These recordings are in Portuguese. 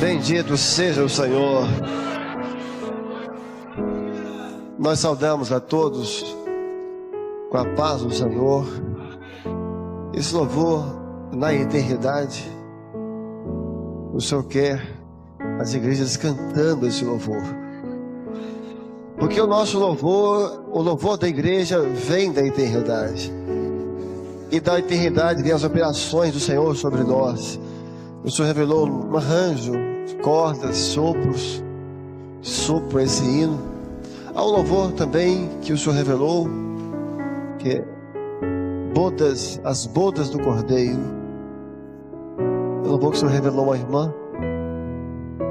Bendito seja o Senhor. Nós saudamos a todos com a paz do Senhor. Esse louvor na eternidade, o Senhor quer as igrejas cantando esse louvor, porque o nosso louvor, o louvor da igreja vem da eternidade, e da eternidade vem as operações do Senhor sobre nós. O Senhor revelou um arranjo, cordas, sopros, sopro esse hino. Há um louvor também que o Senhor revelou, que é bodas, as bodas do Cordeiro. É um louvor que o Senhor revelou a uma irmã,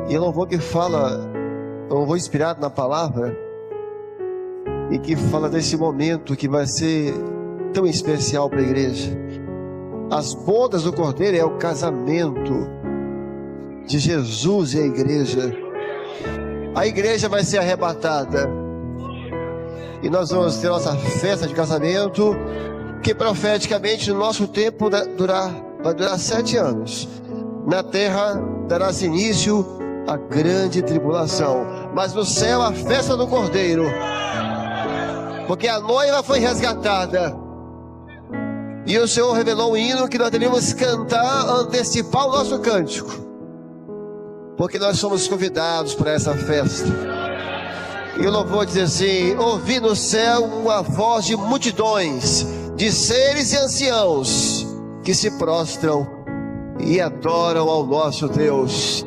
e é um louvor que fala, é um louvor inspirado na palavra, e que fala desse momento que vai ser tão especial para a igreja. As bodas do Cordeiro é o casamento de Jesus e a igreja. A igreja vai ser arrebatada, e nós vamos ter nossa festa de casamento, que profeticamente no nosso tempo vai durar 7 anos. Na terra dará-se início a grande tribulação, mas no céu a festa do Cordeiro, porque a noiva foi resgatada. E o Senhor revelou um hino que nós deveríamos cantar, antecipar o nosso cântico, porque nós somos convidados para essa festa. E o louvor diz assim: ouvi no céu uma voz de multidões, de seres e anciãos, que se prostram e adoram ao nosso Deus.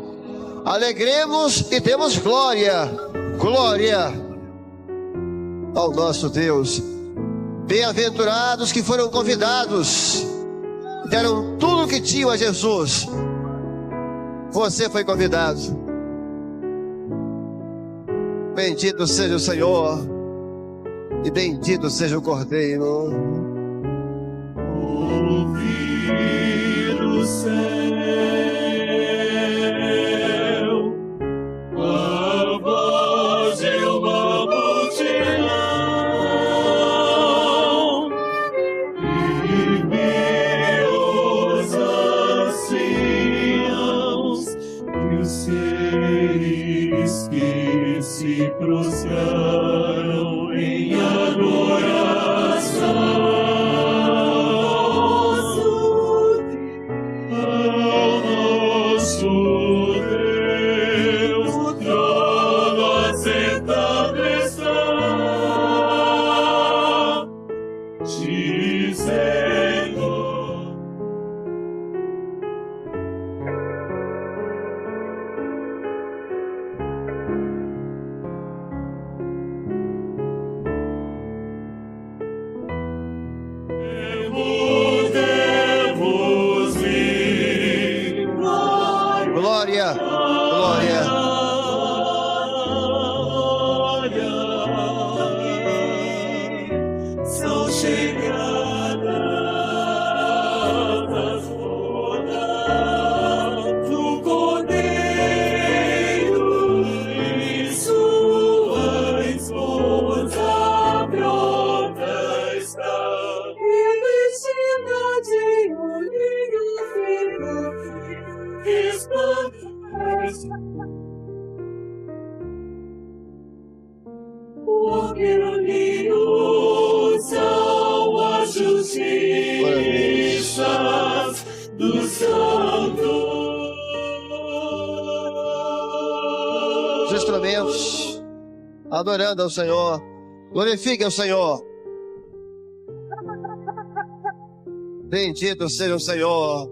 Alegremos e demos glória, glória ao nosso Deus. Bem-aventurados que foram convidados, deram tudo o que tinham a Jesus. Você foi convidado. Bendito seja o Senhor, e bendito seja o Cordeiro. Ouvi do céu a voz de uma multidão, e vi os anciãos e os seres que se prostraram em adoração. Glória, glória. São chegadas as bodas do Cordeiro, e sua esposa pronta está, e vestida de um linho fino, porque no ninho são as justiças dos santos. Os instrumentos adorando ao Senhor, glorifiquem ao Senhor. Bendito seja o Senhor.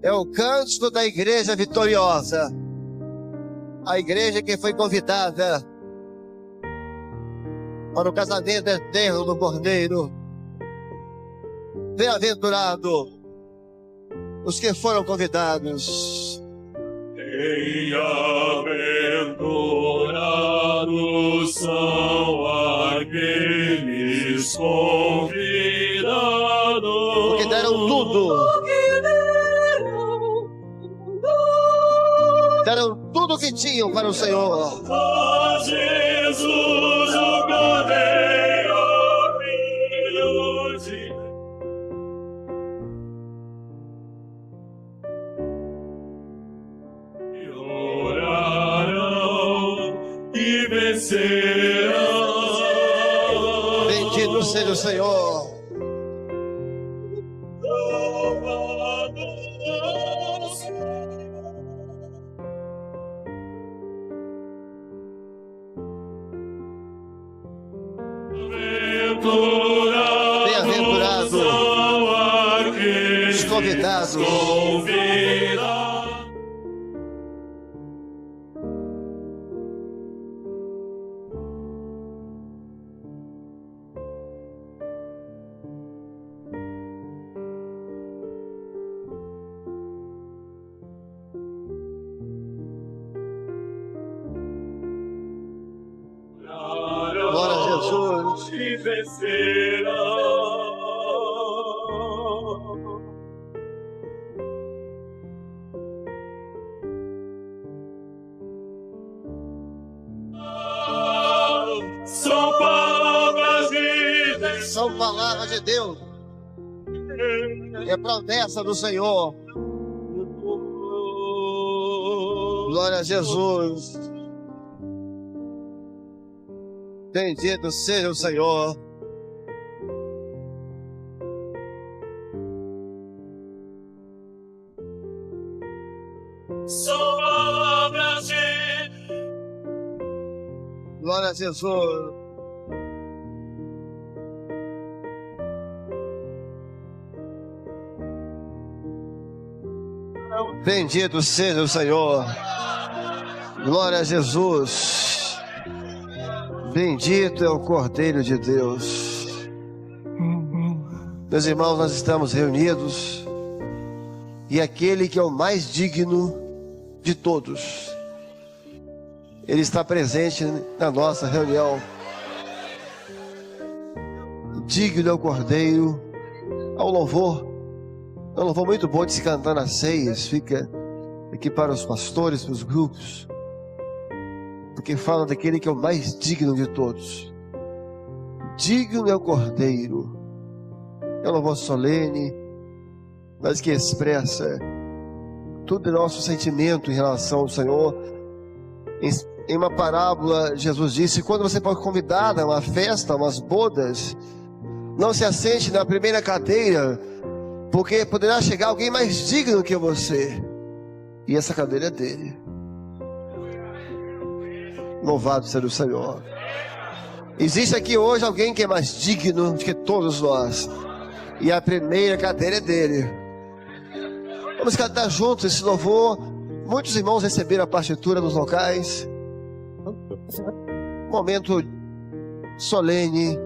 É o cântico da igreja vitoriosa, a igreja que foi convidada para o casamento eterno do Cordeiro. Bem-aventurado os que foram convidados. Bem-aventurados são aqueles convidados, porque deram tudo. Deram tudo o que tinham para o Senhor. A Jesus o Cordeiro, Filho de e vencerás. Bendito seja o Senhor. Bem-aventurados os convidados. Glória a Jesus. E vencerás. São palavras de Deus. São palavras de Deus. É promessa do Senhor. Glória a Jesus. Bendito seja o Senhor. São palavras de Glória a Jesus. Bendito seja o Senhor. Glória a Jesus. Bendito é o Cordeiro de Deus. Meus irmãos, nós estamos reunidos e aquele que é o mais digno de todos, ele está presente na nossa reunião. Digno é o Cordeiro. Ao louvor, é um louvor muito bom de se cantar nas ceias. Fica aqui para os pastores, para os grupos, porque fala daquele que é o mais digno de todos. Digno é o Cordeiro. É um louvor solene, mas que expressa todo o nosso sentimento em relação ao Senhor. Em uma parábola, Jesus disse: quando você for convidado a uma festa, a umas bodas, não se assente na primeira cadeira, porque poderá chegar alguém mais digno que você, e essa cadeira é dele. Louvado seja o Senhor. Existe aqui hoje alguém que é mais digno do que todos nós, e a primeira cadeira é dele. Vamos cantar juntos esse louvor. Muitos irmãos receberam a partitura nos locais. Momento solene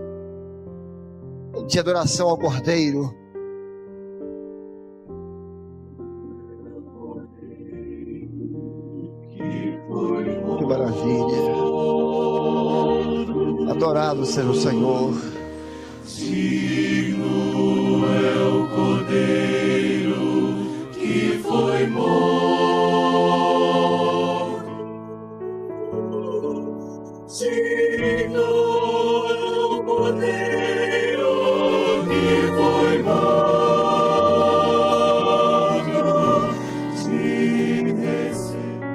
de adoração ao Cordeiro. Que maravilha. Adorado seja o Senhor. Digno é o Cordeiro que foi morto. Digno é o Cordeiro que foi morto. Se receber.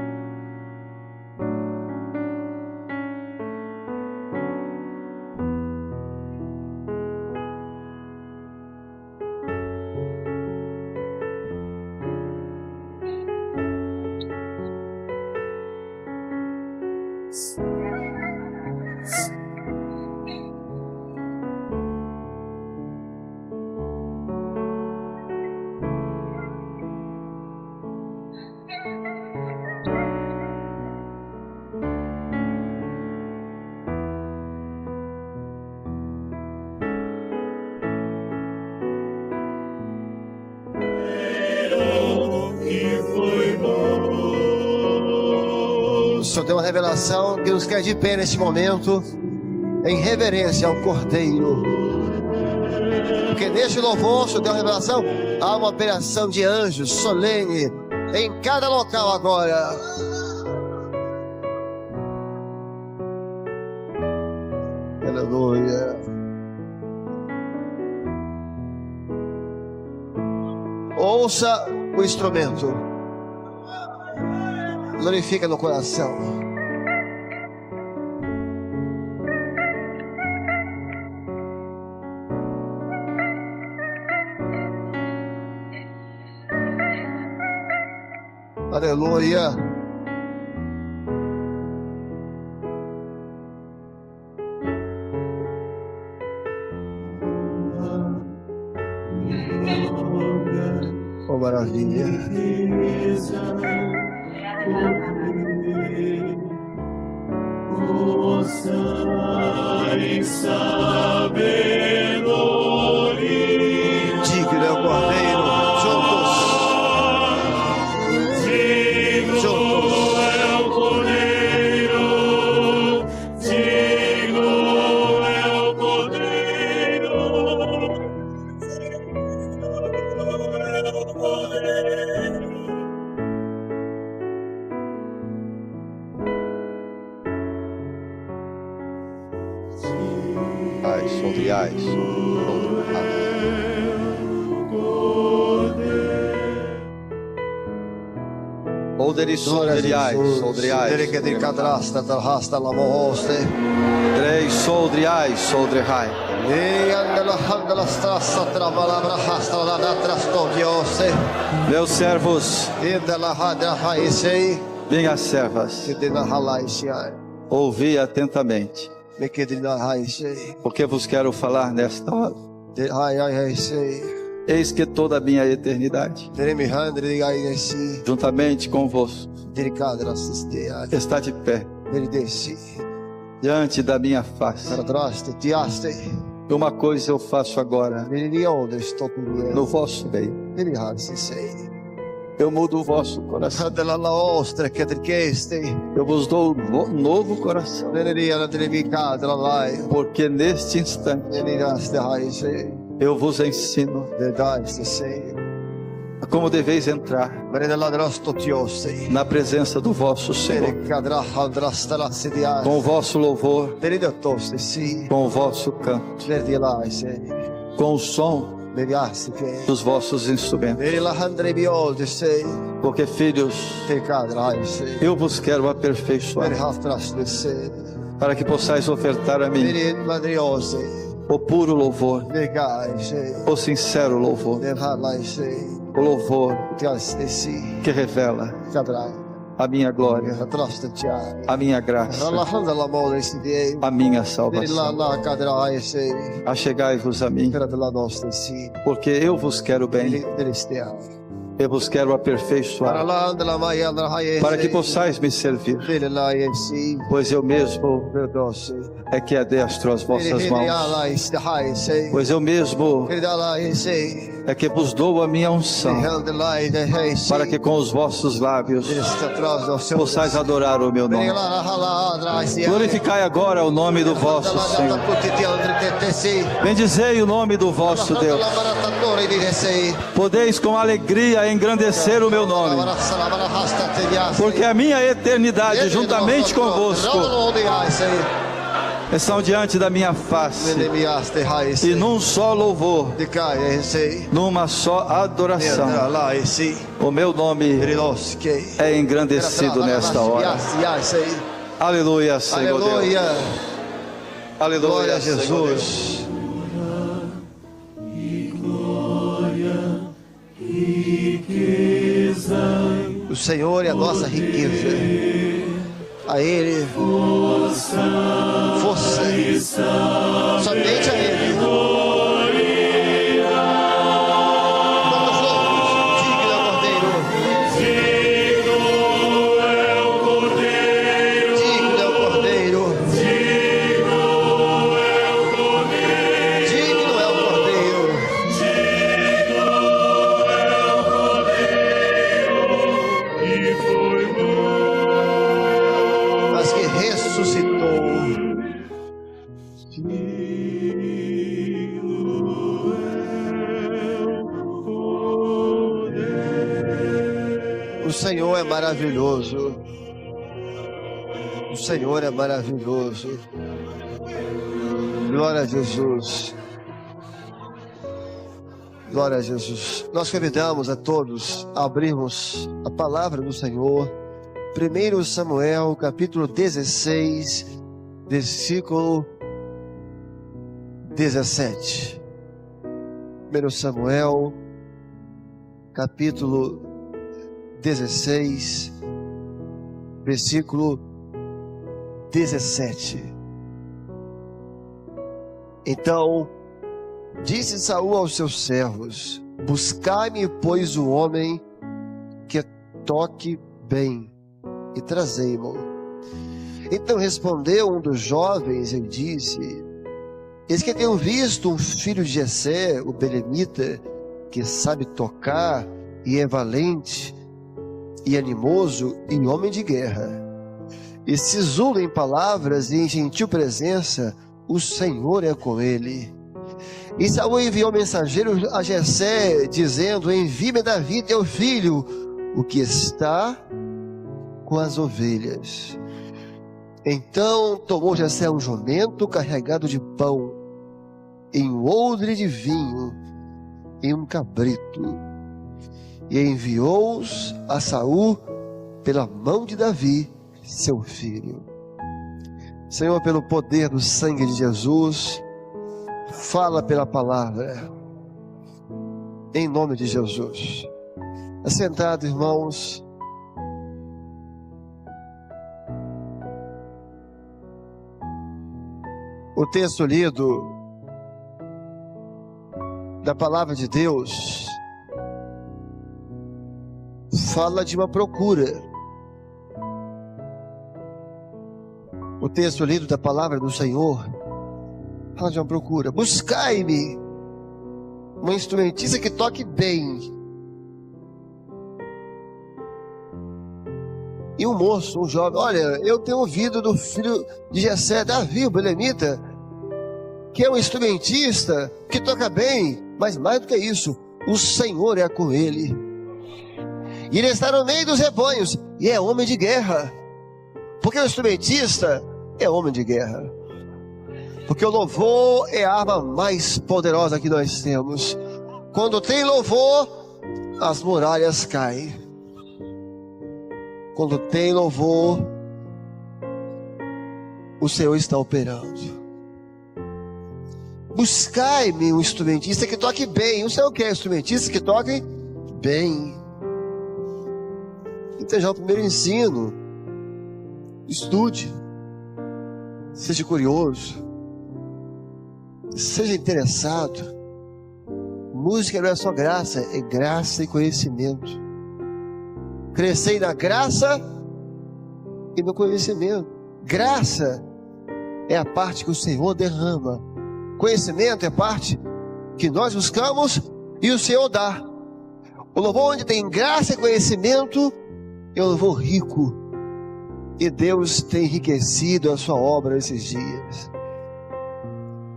O Senhor tem uma revelação que nos quer de pé neste momento, em reverência ao Cordeiro. Porque neste louvor, o Senhor tem uma revelação, há uma operação de anjos solene em cada local agora. Aleluia. Ouça o instrumento. Glorifica no coração. Aleluia. Oh, maravilha. Em sabedoria, Digno é o Cordeiro, juntos. digno é o Cordeiro, digno é o Cordeiro, digno é o Cordeiro. Soldriais, Soldriais, Soldriais, Três Soldriais, Soldriais. Meus servos, minhas servas, ouvi atentamente, porque vos quero falar nesta hora. Eis que toda a minha eternidade, juntamente convosco, está de pé diante da minha face. Uma coisa eu faço agora, no vosso meio. Eu mudo o vosso coração. Eu vos dou um novo coração, porque neste instante eu vos ensino como deveis entrar na presença do vosso Senhor, com o vosso louvor, com o vosso canto, com o som dos vossos instrumentos. Porque, filhos, eu vos quero aperfeiçoar, para que possais ofertar a mim o puro louvor, o sincero louvor, o louvor que revela a minha glória, a minha graça, a minha salvação. Achegai-vos a mim, porque eu vos quero bem, eu vos quero aperfeiçoar, para que possais me servir, pois eu mesmo é que adestro as vossas mãos, pois eu mesmo é que vos dou a minha unção, para que com os vossos lábios possais adorar o meu nome. Glorificai agora o nome do vosso Senhor. Bendizei o nome do vosso Deus. Podeis com alegria engrandecer o meu nome, porque a minha eternidade juntamente convosco estão diante da minha face, e num só louvor, numa só adoração, o meu nome é engrandecido nesta hora. Aleluia, Senhor Deus. Aleluia, Jesus. O Senhor é a nossa riqueza. A Ele força, somente a Ele. Quando formos, digno é o Cordeiro, digno é o Cordeiro, digno é o Cordeiro, digno é o Cordeiro, digno é o Cordeiro, E foi mas que ressuscitou. O Senhor é maravilhoso. O Senhor é maravilhoso. Glória a Jesus. Glória a Jesus. Nós convidamos a todos a abrirmos a palavra do Senhor. 1 Samuel, capítulo 16, versículo 17. 1 Samuel, capítulo 16, versículo 17. Então disse Saul aos seus servos: buscai-me, pois, o homem que toque bem, e trazei-mo. Então respondeu um dos jovens e disse: eis que tenho visto um filho de Jessé, o belemita, que sabe tocar e é valente e animoso e homem de guerra, e sisula em palavras e em gentil presença. O Senhor é com ele. E Saul enviou mensageiro a Jessé, dizendo: envie-me Davi, teu filho, o que está com as ovelhas. Então tomou Jessé um jumento carregado de pão, em um odre de vinho, e um cabrito, e enviou-os a Saul pela mão de Davi, seu filho. Senhor, pelo poder do sangue de Jesus, fala pela palavra, em nome de Jesus. Assentado, irmãos. O texto lido da palavra de Deus fala de uma procura. O texto lido da palavra do Senhor fala de uma procura. Buscai-me uma instrumentista que toque bem. E um moço, um jovem: olha, eu tenho ouvido do filho de Jessé, Davi, o belemita, que é um instrumentista que toca bem, mas mais do que isso, o Senhor é com ele. E ele está no meio dos rebanhos e é homem de guerra. Porque o instrumentista é homem de guerra. Porque o louvor é a arma mais poderosa que nós temos. Quando tem louvor, as muralhas caem. Quando tem louvor, o Senhor está operando. Buscai-me um instrumentista que toque bem. O Senhor quer instrumentista que toque bem. Então já é o primeiro ensino. Estude. Seja curioso. Seja interessado. Música não é só graça, é graça e conhecimento. Crescei na graça e no conhecimento. Graça é a parte que o Senhor derrama. Conhecimento é a parte que nós buscamos e o Senhor dá. O louvor onde tem graça e conhecimento é um louvor rico. E Deus tem enriquecido a sua obra esses dias.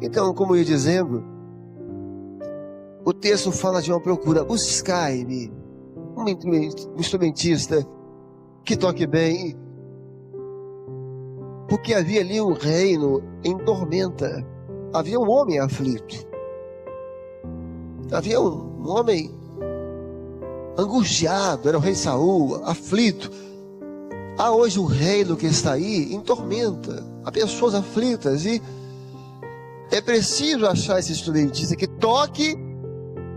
Então, como eu ia dizendo, o texto fala de uma procura. Buscai-me um instrumentista que toque bem. Porque havia ali um reino em tormenta. Havia um homem aflito. Havia um homem angustiado. Era o rei Saul, aflito. Há hoje um reino que está aí em tormenta. Há pessoas aflitas e é preciso achar esse instrumentista que toque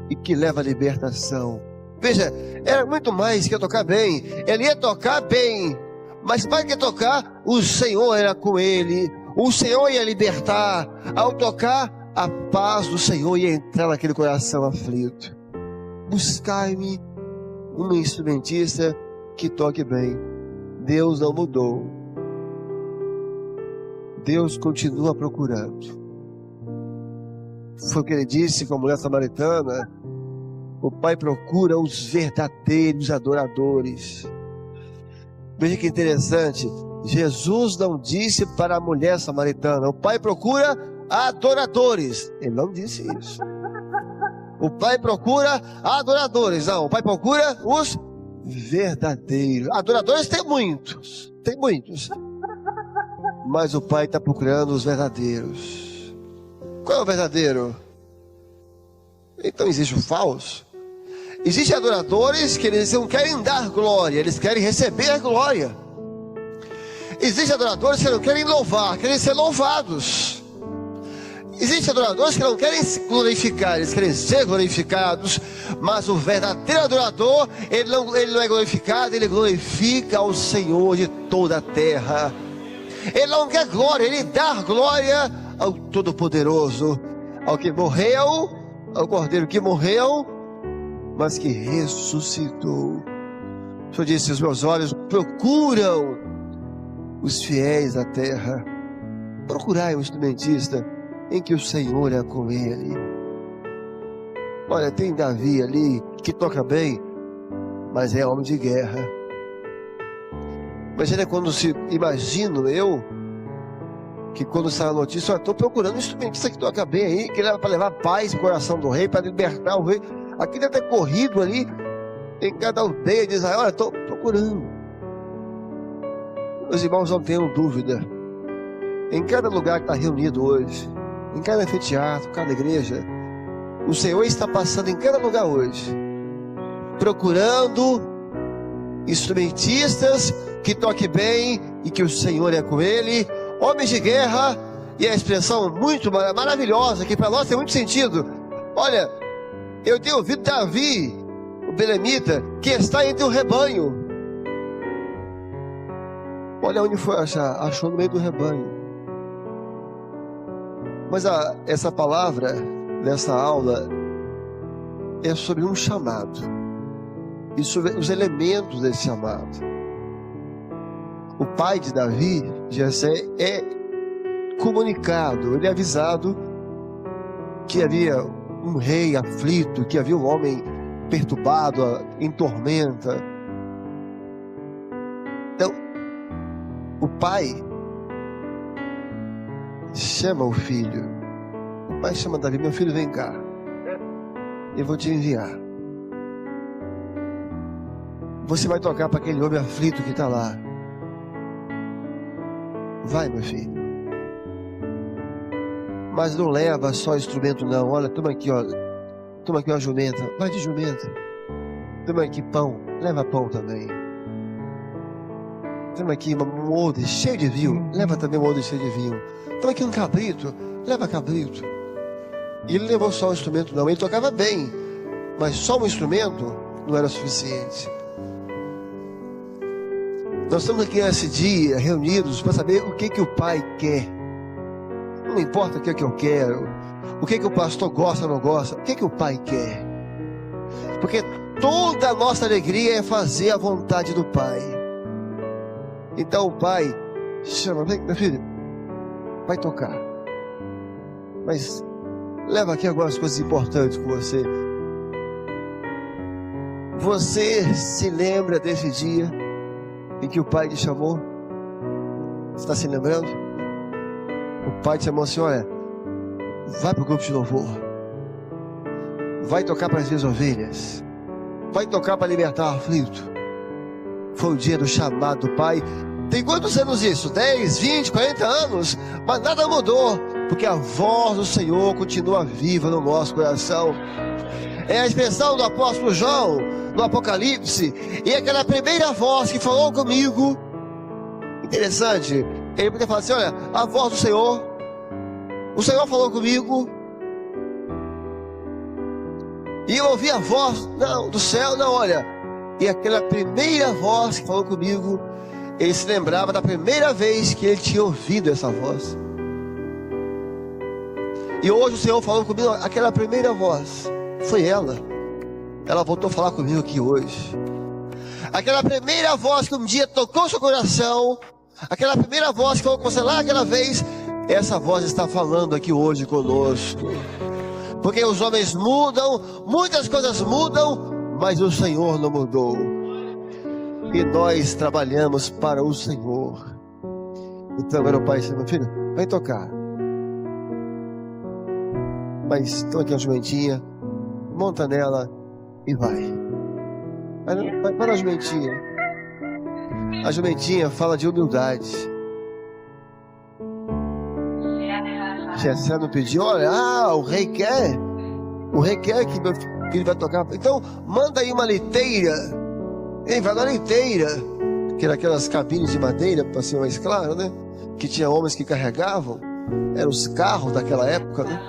e que leva a libertação. Veja, era muito mais que tocar bem. Ele ia tocar bem, mas para que tocar, o Senhor era com ele. O Senhor ia libertar. Ao tocar, a paz do Senhor ia entrar naquele coração aflito. Buscai-me um instrumentista que toque bem. Deus não mudou. Deus continua procurando. Foi o que ele disse com a mulher samaritana: o Pai procura os verdadeiros adoradores. Veja que interessante. Jesus não disse para a mulher samaritana: o Pai procura adoradores. Ele não disse isso. O Pai procura adoradores. Não, o Pai procura os verdadeiros. Adoradores tem muitos. Tem muitos. Mas o Pai está procurando os verdadeiros. Qual é o verdadeiro? Então existe o falso. Existem adoradores que eles não querem dar glória, eles querem receber glória. Existem adoradores que não querem louvar, querem ser louvados. Existem adoradores que não querem se glorificar, eles querem ser glorificados, mas o verdadeiro adorador, ele não é glorificado, ele glorifica ao Senhor de toda a terra. Ele não quer glória, ele dá glória ao Todo-Poderoso, ao que morreu, ao Cordeiro que morreu, mas que ressuscitou. O Senhor disse: os meus olhos procuram os fiéis da terra. Procurai um instrumentista em que o Senhor é com ele. Olha, tem Davi ali que toca bem, mas é homem de guerra. Imagina quando imagino eu, que quando sai a notícia, estou procurando um instrumentista que toca bem aí, que leva para levar paz no coração do rei, para libertar o rei. Aqui deve ter corrido ali, em cada aldeia de Israel. Olha, estou procurando. Meus irmãos, não tenham dúvida, em cada lugar que está reunido hoje, em cada anfiteatro, cada igreja, o Senhor está passando em cada lugar hoje, procurando instrumentistas que toquem bem e que o Senhor é com ele, homens de guerra. E a expressão muito maravilhosa, que para nós tem muito sentido. Olha, eu tenho ouvido Davi, o belemita, que está entre o rebanho. Olha onde foi achar, achou no meio do rebanho. Mas essa palavra dessa aula é sobre um chamado e sobre os elementos desse chamado. O pai de Davi, Jessé, é comunicado, ele é avisado que havia um rei aflito, que havia um homem perturbado, em tormenta. Então, o pai chama o filho. O pai chama Davi: meu filho, vem cá, eu vou te enviar. Você vai tocar para aquele homem aflito que está lá. Vai, meu filho. Mas não leva só instrumento não. Olha, toma aqui, ó. Toma aqui uma jumenta. Vai de jumenta. Toma aqui pão. Leva pão também. Toma aqui um odre cheio de vinho. Leva também um odre cheio de vinho. Toma aqui um cabrito. Leva cabrito. E ele levou só um instrumento não. Ele tocava bem, mas só um instrumento não era suficiente. Nós estamos aqui nesse dia reunidos para saber o que o Pai quer. Não importa o que eu quero, o que o pastor gosta ou não gosta, o que o Pai quer. Porque toda a nossa alegria é fazer a vontade do Pai. Então o Pai chama: vem, meu filho, vai tocar. Mas leva aqui algumas coisas importantes com você. Você se lembra desse dia em que o Pai te chamou? Você está se lembrando? O Pai te chamou assim: olha, vai para o grupo de louvor, vai tocar para as minhas ovelhas, vai tocar para libertar o aflito. Foi o dia do chamado do Pai. Tem quantos anos isso? 10, 20, 40 anos? Mas nada mudou, porque a voz do Senhor continua viva no nosso coração. É a expressão do apóstolo João no Apocalipse, e aquela primeira voz que falou comigo. Interessante, ele podia falar assim: olha, a voz do Senhor, o Senhor falou comigo, e eu ouvi a voz do céu. Não, olha, e aquela primeira voz que falou comigo, ele se lembrava da primeira vez que ele tinha ouvido essa voz. E hoje o Senhor falou comigo, aquela primeira voz foi ela voltou a falar comigo aqui hoje. Aquela primeira voz que um dia tocou seu coração, aquela primeira voz que falou com você lá aquela vez, essa voz está falando aqui hoje conosco. Porque os homens mudam, muitas coisas mudam, mas o Senhor não mudou. E nós trabalhamos para o Senhor. Então agora o Pai chama: meu filho, vai tocar. Mas toma aqui uma jumentinha, monta nela e vai. Vai para a jumentinha. A jumentinha fala de humildade. Jessé não pediu: olha, o rei quer que meu filho vai tocar. Então manda aí uma leiteira. Ele vai na leiteira, que era aquelas cabines de madeira, para ser mais claro, né? Que tinha homens que carregavam. eram os carros daquela época, né?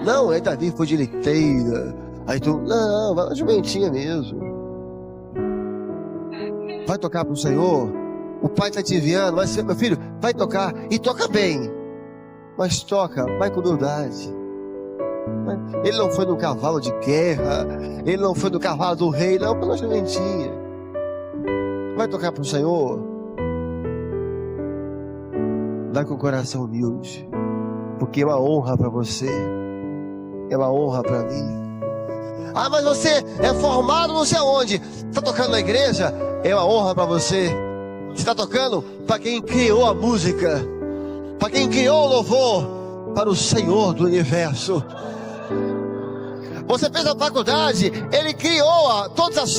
Não, aí Davi foi de liteira. Aí tu, não, vai na jumentinha mesmo. Vai tocar pro Senhor. O pai está te enviando, mas meu filho, vai tocar e toca bem. Mas toca, vai com humildade. Ele não foi no cavalo de guerra, ele não foi no cavalo do rei, não, pela jumentinha. Vai tocar pro Senhor. Vai com o coração humilde, porque é uma honra para você, é uma honra para mim. Ah, mas você é formado não sei aonde, está tocando na igreja, é uma honra para você. Você está tocando para quem criou a música, para quem criou o louvor, para o Senhor do universo. Você fez a faculdade, Ele criou todas as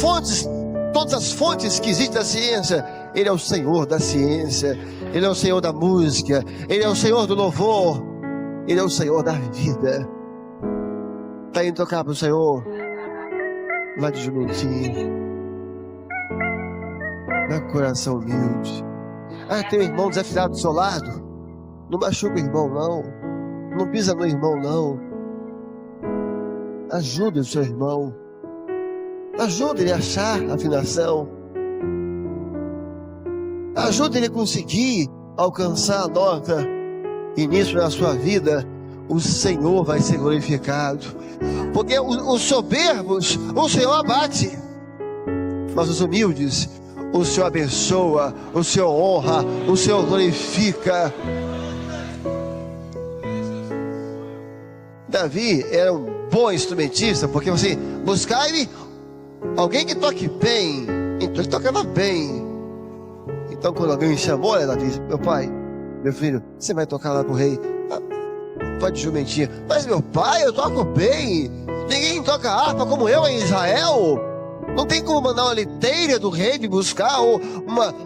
fontes que existem da ciência. Ele é o Senhor da ciência, Ele é o Senhor da música, Ele é o Senhor do louvor, Ele é o Senhor da vida. Está indo tocar para o Senhor? Vai de jumentinho. Vai com o coração humilde. Ah, tem um irmão desafiado do seu lado. Não machuca o irmão, não. Não pisa no irmão, não. Ajude o seu irmão. Ajude ele a achar a afinação. Ajude ele a conseguir alcançar a nota. E nisso, na sua vida, o Senhor vai ser glorificado. Porque os soberbos, o Senhor abate. Mas os humildes, o Senhor abençoa, o Senhor honra, o Senhor glorifica. Davi era um bom instrumentista, porque você buscai alguém que toque bem. Então ele tocava bem. Então quando alguém me chamou, olha, Davi, meu pai, meu filho, você vai tocar lá pro rei? Vai de jumentinha. Mas meu pai, eu toco bem. Ninguém toca harpa como eu em Israel. Não tem como mandar uma liteira do rei me buscar, ou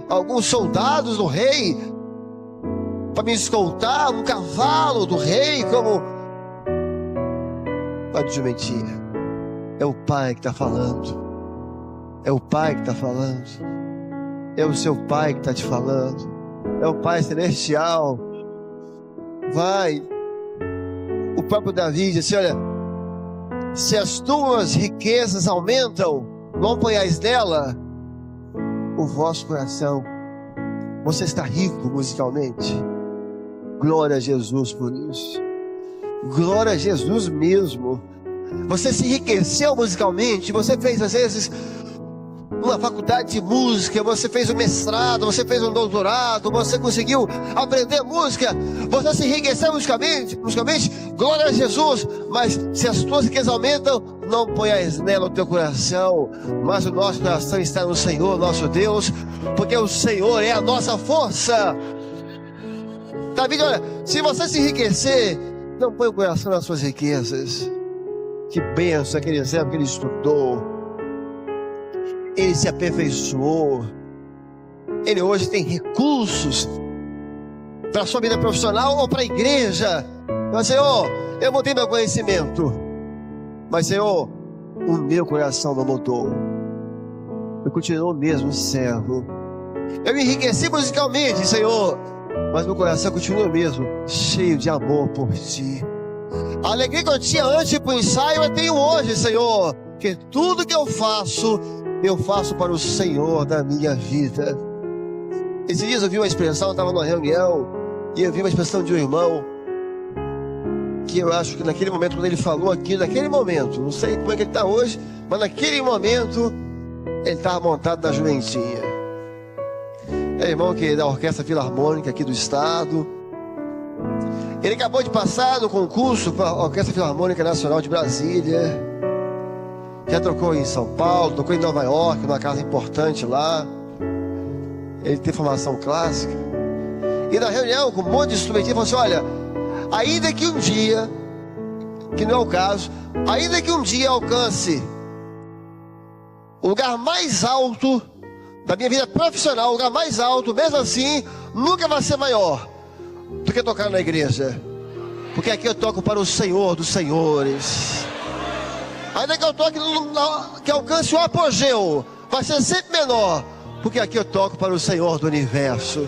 alguns soldados do rei para me escoltar, um cavalo do rei, como... Vai de jumentinha. É o pai que está falando. É o pai que está falando. É o seu pai que está te falando. É o Pai Celestial. Vai. O próprio Davi disse, olha, se as tuas riquezas aumentam, não ponhais nela o vosso coração. Você está rico musicalmente. Glória a Jesus por isso. Glória a Jesus mesmo. Você se enriqueceu musicalmente. Você fez às vezes uma faculdade de música, você fez um mestrado, você fez um doutorado, você conseguiu aprender música, você se enriqueceu musicalmente, glória a Jesus. Mas se as tuas riquezas aumentam, não ponhas nela o teu coração, mas o nosso coração está no Senhor, nosso Deus, porque o Senhor é a nossa força. Davi, olha, se você se enriquecer, não põe o coração nas suas riquezas. Que bênção aquele exemplo que ele estudou. Ele se aperfeiçoou. Ele hoje tem recursos para a sua vida profissional ou para a igreja. Mas, Senhor, eu mudei meu conhecimento. Mas, Senhor, o meu coração não mudou. Eu continuo o mesmo servo. Eu me enriqueci musicalmente, Senhor, mas meu coração continua o mesmo, cheio de amor por Ti. A alegria que eu tinha antes para o ensaio, eu tenho hoje, Senhor. Que tudo que eu faço para o Senhor da minha vida. Esses dias eu vi uma expressão, eu estava numa reunião, e eu vi uma expressão de um irmão, que eu acho que naquele momento, quando ele falou aqui, naquele momento, não sei como é que ele está hoje, mas naquele momento, ele estava montado na jumentinha. É irmão que é da Orquestra Filarmônica aqui do estado. Ele acabou de passar no concurso para a Orquestra Filarmônica Nacional de Brasília. Já tocou em São Paulo, tocou em Nova York, numa casa importante lá. Ele tem formação clássica. E na reunião, com um monte de instrumentistas, falou assim, olha, ainda que um dia, que não é o caso, ainda que um dia alcance o lugar mais alto da minha vida profissional, o lugar mais alto, mesmo assim, nunca vai ser maior do que tocar na igreja. Porque aqui eu toco para o Senhor dos Senhores. Ainda que eu toque que alcance o apogeu, vai ser sempre menor, porque aqui eu toco para o Senhor do universo.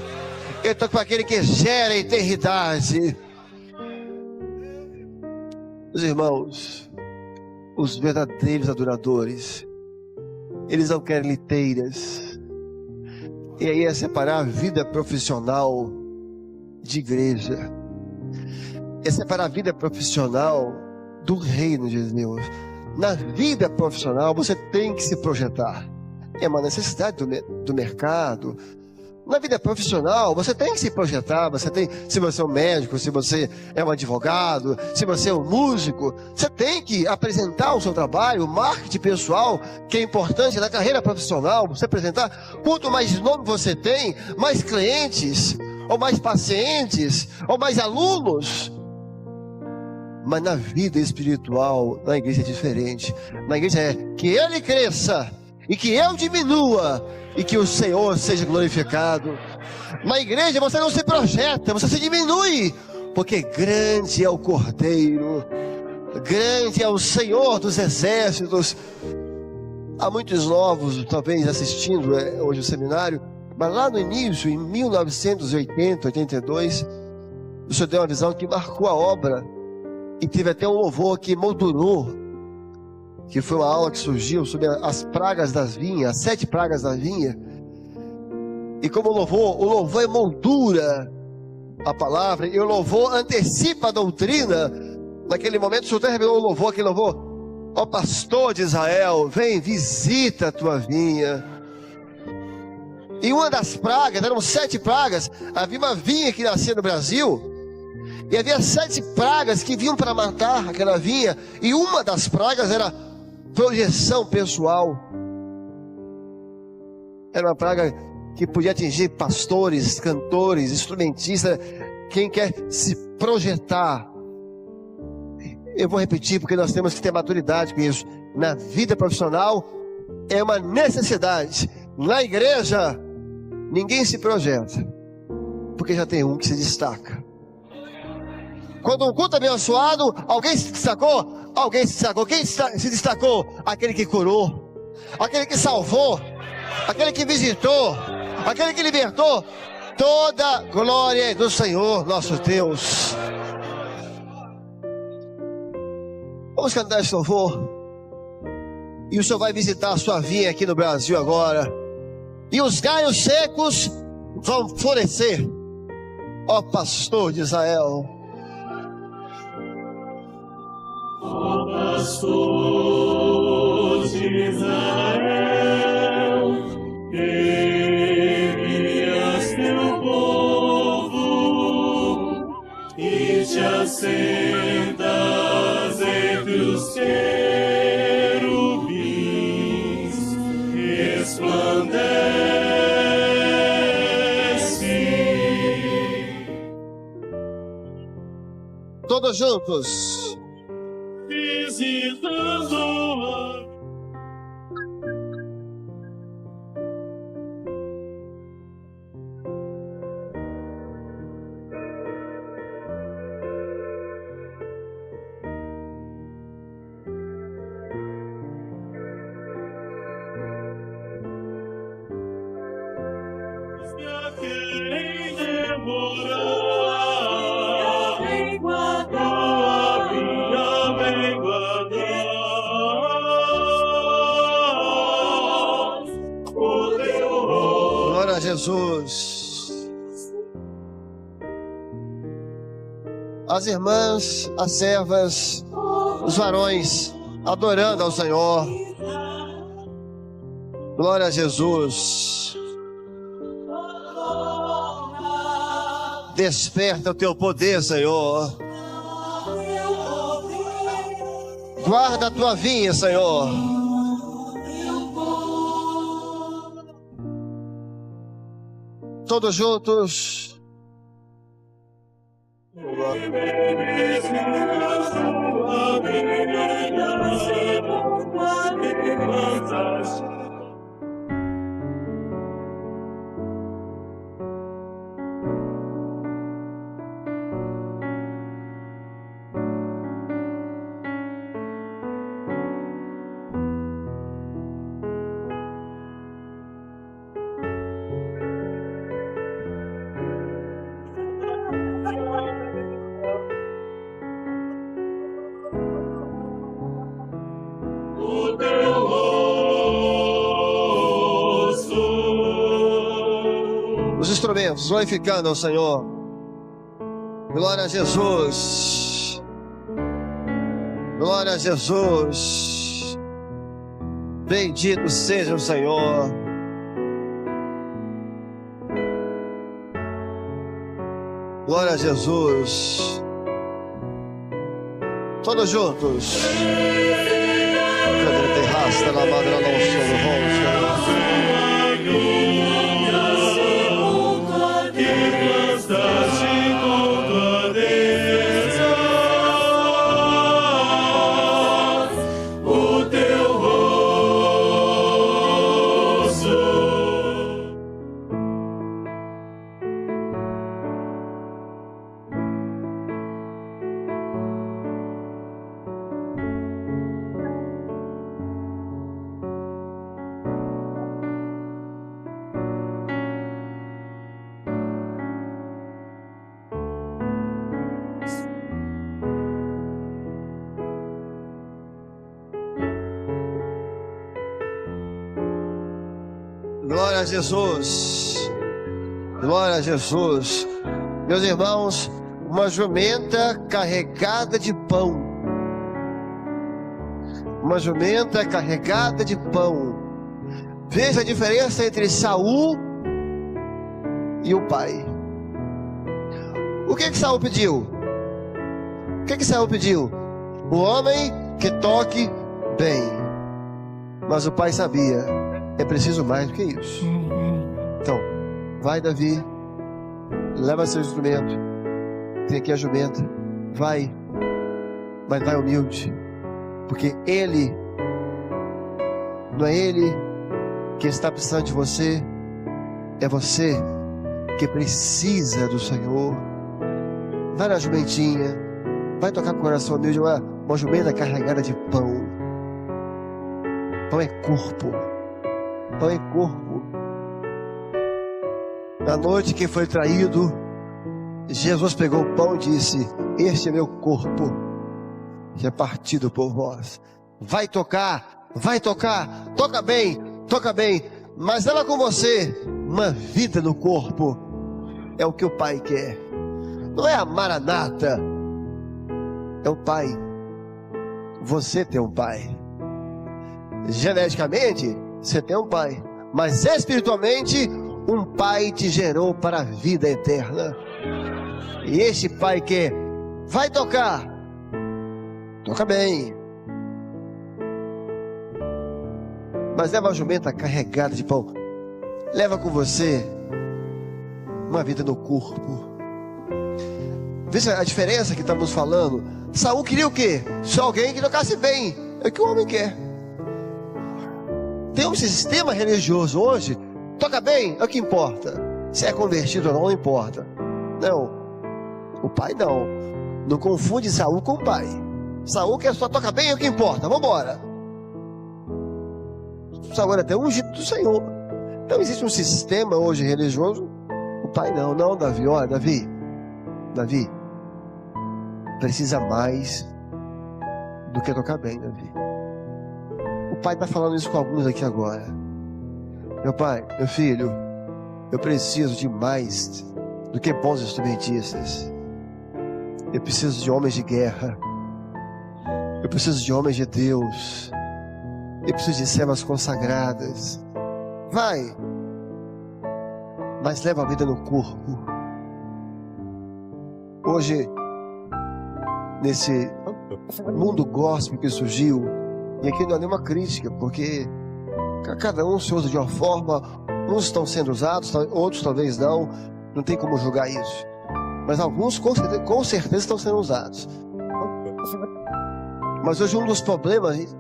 Eu toco para aquele que gera a eternidade. Os irmãos, os verdadeiros adoradores, eles não querem liteiras. E aí é separar a vida profissional de igreja. É separar a vida profissional do reino de Deus. Na vida profissional você tem que se projetar. É uma necessidade do mercado. Na vida profissional você tem que se projetar. Se você é um médico, se você é um advogado, se você é um músico, você tem que apresentar o seu trabalho, o marketing pessoal, que é importante na carreira profissional. Você apresentar. Quanto mais nome você tem, mais clientes, ou mais pacientes, ou mais alunos. Mas na vida espiritual, na igreja é diferente. Na igreja é que ele cresça e que eu diminua e que o Senhor seja glorificado. Na igreja você não se projeta, você se diminui, porque grande é o Cordeiro, grande é o Senhor dos exércitos. Há muitos novos talvez assistindo hoje o seminário, mas lá no início, em 1980, 82, o Senhor deu uma visão que marcou a obra. E teve até um louvor que moldurou, que foi uma aula que surgiu sobre as pragas das vinhas, as 7 pragas da vinha. E como o louvor é moldura a palavra, e o louvor antecipa a doutrina. Naquele momento o Senhor terminou o louvor, aquele louvor: ó pastor de Israel, vem, visita a tua vinha. E uma das pragas, eram 7 pragas, havia uma vinha que nascia no Brasil, e havia 7 pragas que vinham para matar aquela vinha. E uma das pragas era projeção pessoal. Era uma praga que podia atingir pastores, cantores, instrumentistas, quem quer se projetar. Eu vou repetir porque nós temos que ter maturidade com isso. Na vida profissional é uma necessidade. Na igreja ninguém se projeta, porque já tem um que se destaca. Quando um culto abençoado, alguém se destacou? Alguém se destacou. Quem se destacou? Aquele que curou, aquele que salvou, aquele que visitou, aquele que libertou. Toda glória é do Senhor nosso Deus. Vamos cantar esse louvor. E o Senhor vai visitar a sua vinha aqui no Brasil agora. E os galhos secos vão florescer. Ó pastor de Israel. Ó pastor de Israel, envias teu povo e te assentas entre os querubins, resplandece. Todos juntos. Visitando a quem devorar, vem guardar, vem guardar o teu rosto. Glória a Jesus. As irmãs, as servas, os varões, adorando ao Senhor. Glória a Jesus. Desperta o teu poder, Senhor. Guarda a tua vinha, Senhor. Todos juntos. Os instrumentos, glorificando ao Senhor. Glória a Jesus. Glória a Jesus. Bendito seja o Senhor. Glória a Jesus. Todos juntos. Pedro Terraça, la madre não Glória a Jesus. Glória a Jesus. Meus irmãos, uma jumenta carregada de pão. Uma jumenta carregada de pão. Veja a diferença entre Saul e o pai. O que Saul pediu? O que Saul pediu? O homem que toque bem. Mas o pai sabia, é preciso mais do que isso. Então, vai Davi, leva seu instrumento, tem aqui a jumenta, vai, mas vai humilde, porque ele, não é ele que está precisando de você, é você que precisa do Senhor. Vai na jumentinha, vai tocar com o coração humilde, uma jumenta carregada de pão. Pão é corpo. Pão é corpo. Na noite que foi traído, Jesus pegou o pão e disse: este é meu corpo, que é partido por vós. Vai tocar, toca bem, mas leva com você uma vida no corpo. É o que o Pai quer. Não é a maranata, é o Pai. Você tem um Pai. Geneticamente, você tem um pai, mas espiritualmente, um pai te gerou para a vida eterna. E esse pai quer, vai tocar, toca bem, mas leva a jumenta carregada de pão. Leva com você uma vida no corpo. Veja a diferença que estamos falando. Saul queria o quê? Só alguém que tocasse bem. É o que o homem quer. Tem um sistema religioso hoje, toca bem, é o que importa. Se é convertido ou não, não importa. Não, o pai não. Não confunde Saul com o pai. Saul quer só toca bem, é o que importa, vamos embora. Saul era até ungido do Senhor. Então existe um sistema hoje religioso. O pai não, Davi, olha, Davi, precisa mais do que tocar bem, Davi. O pai está falando isso com alguns aqui agora. Meu pai, meu filho, eu preciso de mais do que bons instrumentistas. Eu preciso de homens de guerra. Eu preciso de homens de Deus. Eu preciso de servas consagradas. Vai, mas leva a vida no corpo. Hoje, nesse mundo gospel que surgiu, e aqui não é nenhuma crítica, porque cada um se usa de uma forma, uns estão sendo usados, outros talvez não tem como julgar isso. Mas alguns com certeza estão sendo usados. Mas hoje um dos problemas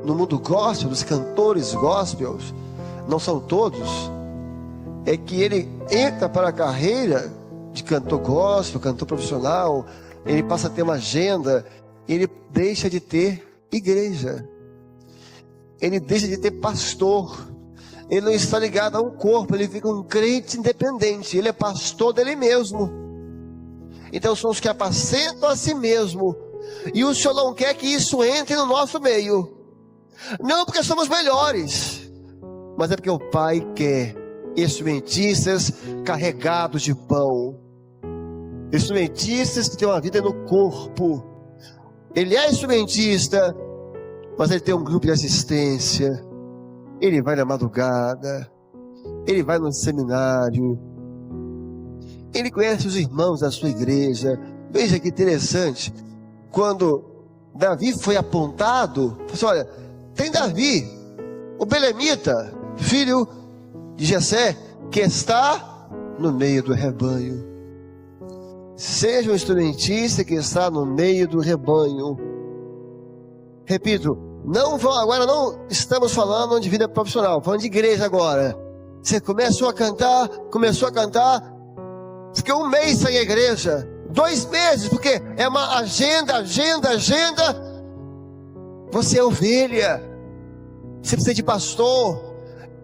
no mundo gospel, dos cantores gospels, não são todos, é que ele entra para a carreira de cantor gospel, cantor profissional, ele passa a ter uma agenda, ele deixa de ter igreja. Ele deixa de ter pastor. Ele não está ligado a um corpo. Ele fica um crente independente. Ele é pastor dele mesmo. Então são os que apacentam a si mesmo. E o Senhor não quer que isso entre no nosso meio. Não porque somos melhores, mas é porque o Pai quer instrumentistas carregados de pão. Instrumentistas que têm uma vida no corpo. Ele é instrumentista, mas ele tem um grupo de assistência. Ele vai na madrugada. Ele vai no seminário. Ele conhece os irmãos da sua igreja. Veja que interessante. Quando Davi foi apontado, falou assim, olha, tem Davi, o belemita, filho de Jessé, que está no meio do rebanho. Seja um instrumentista que está no meio do rebanho. Repito, agora não estamos falando de vida profissional, falando de igreja agora. Você começou a cantar, ficou um mês sem a igreja, 2 meses, porque é uma agenda. Você é ovelha, você precisa de pastor,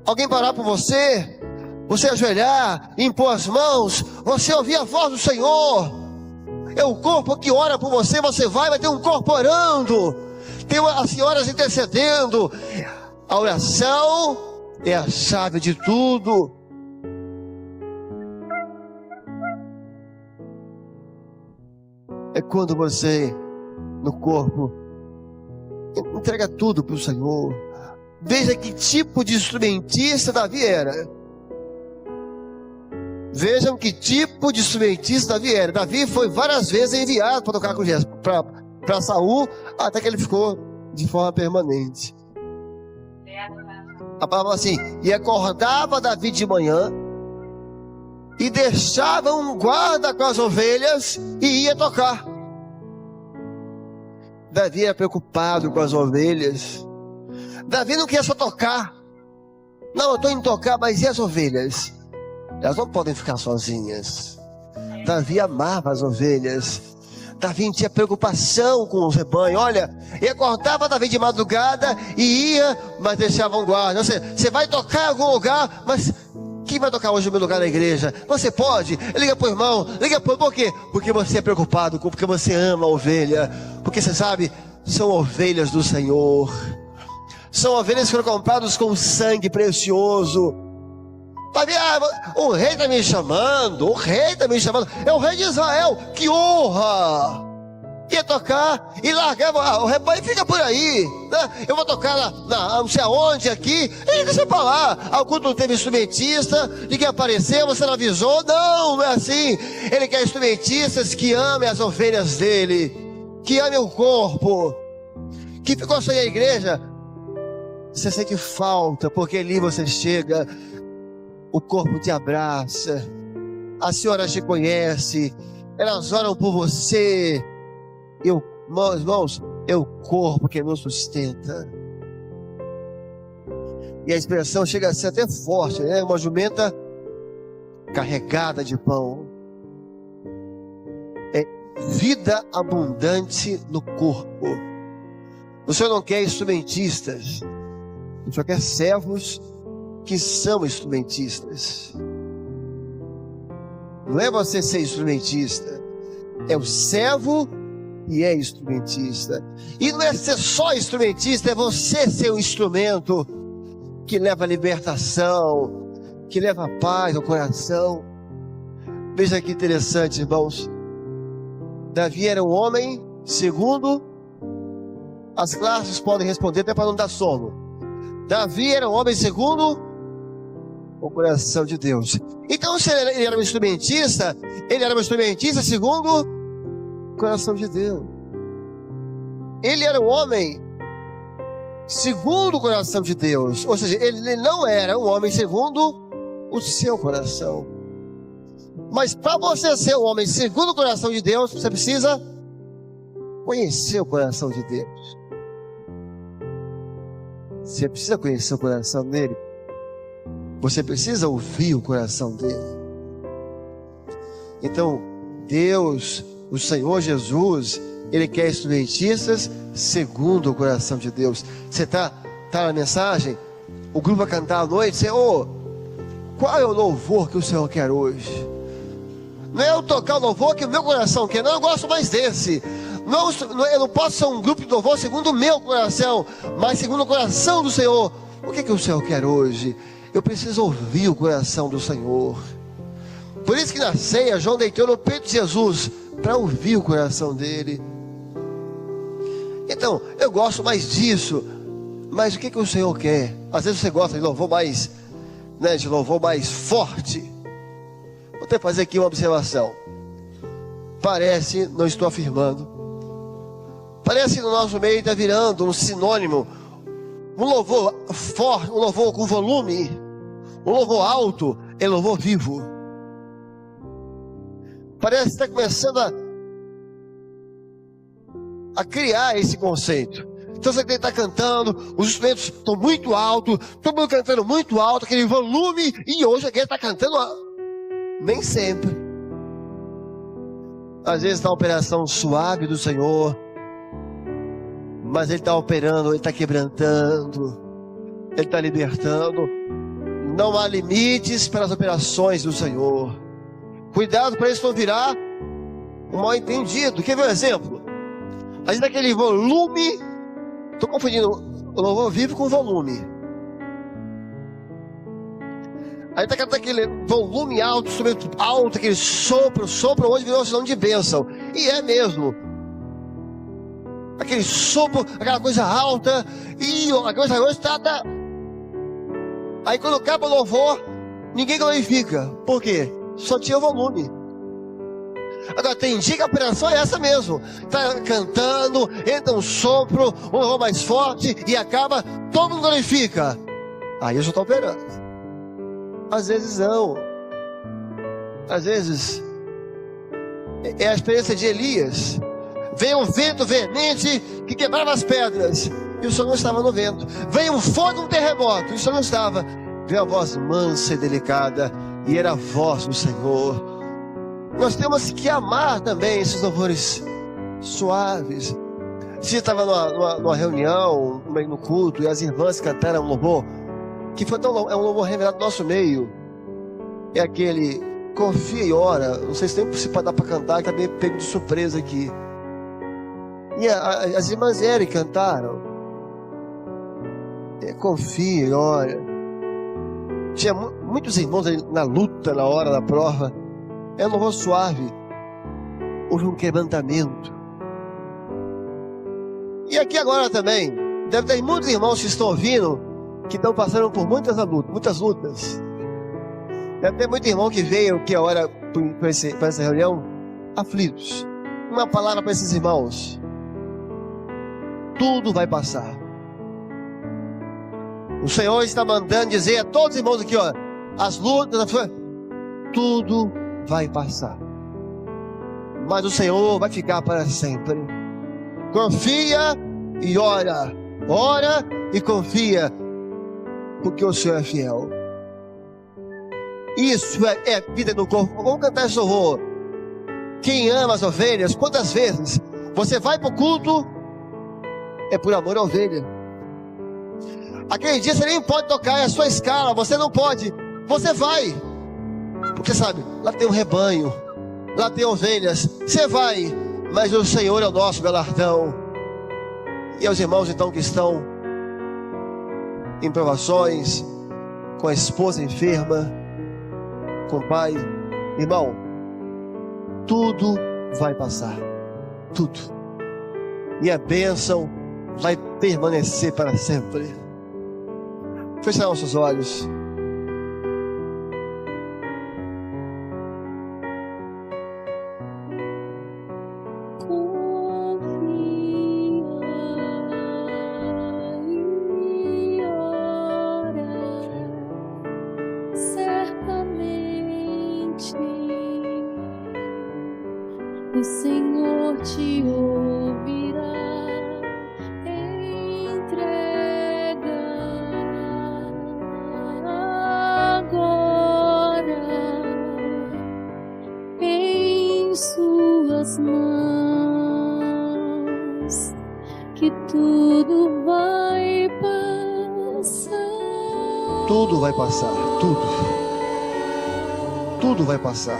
alguém parar por você, você ajoelhar, impor as mãos, você ouvir a voz do Senhor. É o corpo que ora por você, você vai ter um corpo orando, tem as senhoras intercedendo. A oração é a chave de tudo. É quando você, no corpo, entrega tudo para o Senhor. Veja que tipo de instrumentista Davi era. Vejam que tipo de instrumentista Davi era. Davi foi várias vezes enviado para tocar com Jesus, para Saul, até que ele ficou de forma permanente. A palavra assim, e acordava Davi de manhã, e deixava um guarda com as ovelhas, e ia tocar. Davi era preocupado com as ovelhas. Davi não queria só tocar. Não, eu estou indo tocar, mas e as ovelhas? Elas não podem ficar sozinhas. Davi amava as ovelhas. Davi tinha preocupação com o rebanho. Olha, ele acordava Davi de madrugada e ia, mas deixava um guarda. Você vai tocar em algum lugar, mas quem vai tocar hoje no meu lugar na igreja? Você pode? Liga para o irmão, por quê? Porque você é preocupado, porque você ama a ovelha. Porque você sabe, são ovelhas do Senhor. São ovelhas que foram compradas com sangue precioso. Davi, o rei está me chamando, é o rei de Israel, que honra. Ia tocar e largava, o rebanho fica por aí, né? Eu vou tocar lá, não sei aonde, aqui, e deixa pra lá. Ao culto não teve instrumentista, ninguém apareceu, você não avisou. Não é assim. Ele quer instrumentistas que amem as ovelhas dele, que amem o corpo, que ficou sem a igreja. Você sente falta, porque ali você chega, o corpo te abraça, a senhora te conhece, elas oram por você. Irmãos, é o corpo que nos sustenta. E a expressão chega a ser até forte, né? Uma jumenta carregada de pão. É vida abundante no corpo. O Senhor não quer instrumentistas, o Senhor quer servos que são instrumentistas. Não é você ser instrumentista, é o servo que é instrumentista. E não é ser só instrumentista, é você ser um instrumento que leva a libertação, que leva a paz ao coração. Veja que interessante, irmãos. Davi era um homem segundo, as classes podem responder até para não dar sono. Davi era um homem segundo o coração de Deus. Então, se ele era um instrumentista, segundo o coração de Deus. Ele era um homem segundo o coração de Deus. Ou seja, ele não era um homem segundo o seu coração. Mas para você ser um homem segundo o coração de Deus, você precisa conhecer o coração de Deus. Você precisa conhecer o coração dele. Você precisa ouvir o coração dele. Então, Deus, o Senhor Jesus, Ele quer instrumentistas segundo o coração de Deus. Você tá na mensagem, o grupo vai cantar à noite, Senhor, qual é o louvor que o Senhor quer hoje? Não é eu tocar o louvor que o meu coração quer, não, eu gosto mais desse. Não, eu não posso ser um grupo de louvor segundo o meu coração, mas segundo o coração do Senhor. O que o Senhor quer hoje? Eu preciso ouvir o coração do Senhor. Por isso que na ceia, João deitou no peito de Jesus, para ouvir o coração dele. Então, eu gosto mais disso. Mas o que o Senhor quer? Às vezes você gosta de louvor mais, né, de louvor mais forte. Vou até fazer aqui uma observação. Parece, não estou afirmando, parece que no nosso meio está virando um sinônimo, um louvor forte, um louvor com volume, um louvor alto, é louvor vivo. Parece que está começando a criar esse conceito. Então você está cantando, os instrumentos estão muito altos, todo mundo cantando muito alto, aquele volume, e hoje aquele está cantando, nem sempre. Às vezes está a operação suave do Senhor, mas Ele está operando, Ele está quebrantando, Ele está libertando. Não há limites para as operações do Senhor. Cuidado para isso não virar um mal entendido. Quer ver um exemplo? Às vezes aquele volume, estou confundindo o louvor vivo com volume. Aí está cantando aquele volume alto, instrumento alto, aquele sopro hoje virou um sinal de bênção. E é mesmo. Aquele sopro, aquela coisa alta, e a coisa hoje está. Aí quando acaba o louvor, ninguém glorifica. Por quê? Só tinha volume. Agora tem dia que a operação é essa mesmo. Está cantando, entra um sopro, um louvor mais forte, e acaba, todo mundo glorifica. Aí eu já estou operando. Às vezes não. Às vezes é a experiência de Elias. Veio um vento veemente que quebrava as pedras, e o Senhor não estava no vento. Veio um fogo, um terremoto, e o Senhor não estava. Veio a voz mansa e delicada, e era a voz do Senhor. Nós temos que amar também esses louvores suaves. Se estava numa reunião, no culto, e as irmãs cantaram um louvor que foi é um louvor revelado no nosso meio. É aquele confia e ora. Não sei se tem se dar para cantar, que está meio pego de surpresa aqui. E as irmãs Eric cantaram. Confia e ora. Tinha muitos irmãos ali na luta, na hora da prova. É um louvor suave. Houve um quebrantamento. E aqui agora também, deve ter muitos irmãos que estão ouvindo, que estão passando por muitas lutas. Deve ter muito irmão que veio, que agora para essa reunião, aflitos. Uma palavra para esses irmãos: tudo vai passar. O Senhor está mandando dizer a todos os irmãos aqui, ó, as lutas, tudo vai passar, mas o Senhor vai ficar para sempre. Confia e ora, ora e confia, porque o Senhor é fiel. Isso é vida no corpo. Vamos cantar esse louvor. Quem ama as ovelhas, quantas vezes você vai para o culto, é por amor à ovelha. Aquele dia você nem pode tocar, é a sua escala, você não pode, você vai, porque sabe, lá tem um rebanho, lá tem ovelhas, você vai, mas o Senhor é o nosso galardão. E aos irmãos então que estão em provações, com a esposa enferma, com o pai, irmão, tudo vai passar, tudo, e a bênção vai permanecer para sempre. Feche nossos olhos. O Senhor te ouvirá, entrega agora em suas mãos, que tudo vai passar. Tudo vai passar, tudo vai passar.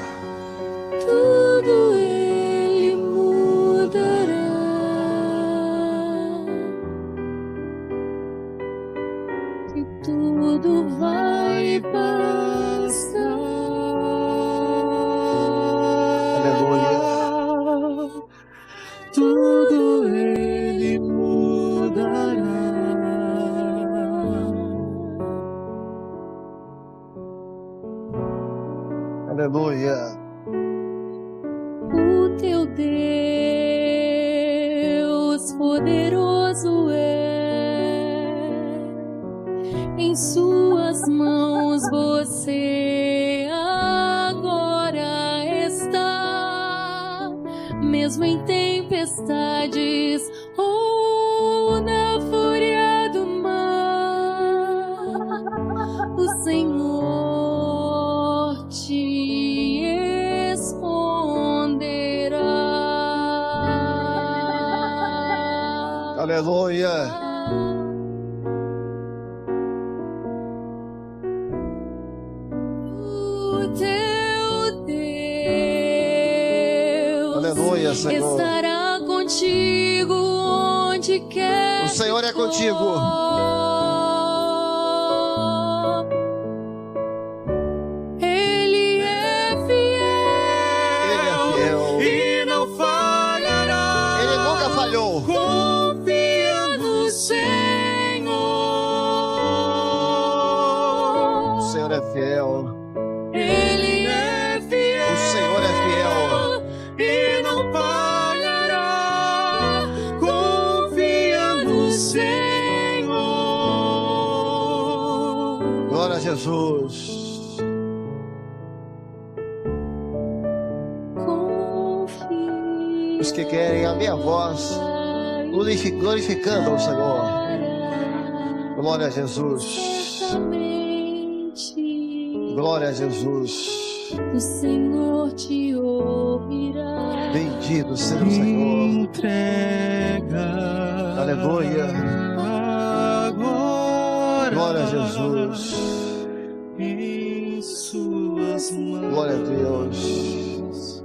Tudo Ele mudará. Que tudo vai teu Deus poderoso é, em suas mãos você agora está, mesmo em tempestades ou na fúria do mar, o Senhor te responderá. Aleluia. O teu Deus Aleluia, Senhor. estará contigo onde quer O Senhor é contigo. for. Ele é fiel. Ele é fiel. E não falhará. Ele nunca falhou. Confia no Senhor. O Senhor é fiel. Ele é fiel. O Senhor é fiel. E não falhará. Confia no Senhor. Glória a Jesus. Confia. Os que querem a minha voz, glorificando ao Senhor. Glória a Jesus. Glória a Jesus. O Senhor te ouvirá. Bendito seja o Senhor. Entrega. Aleluia. Agora. Glória a Jesus. Em suas mãos. Glória a Deus.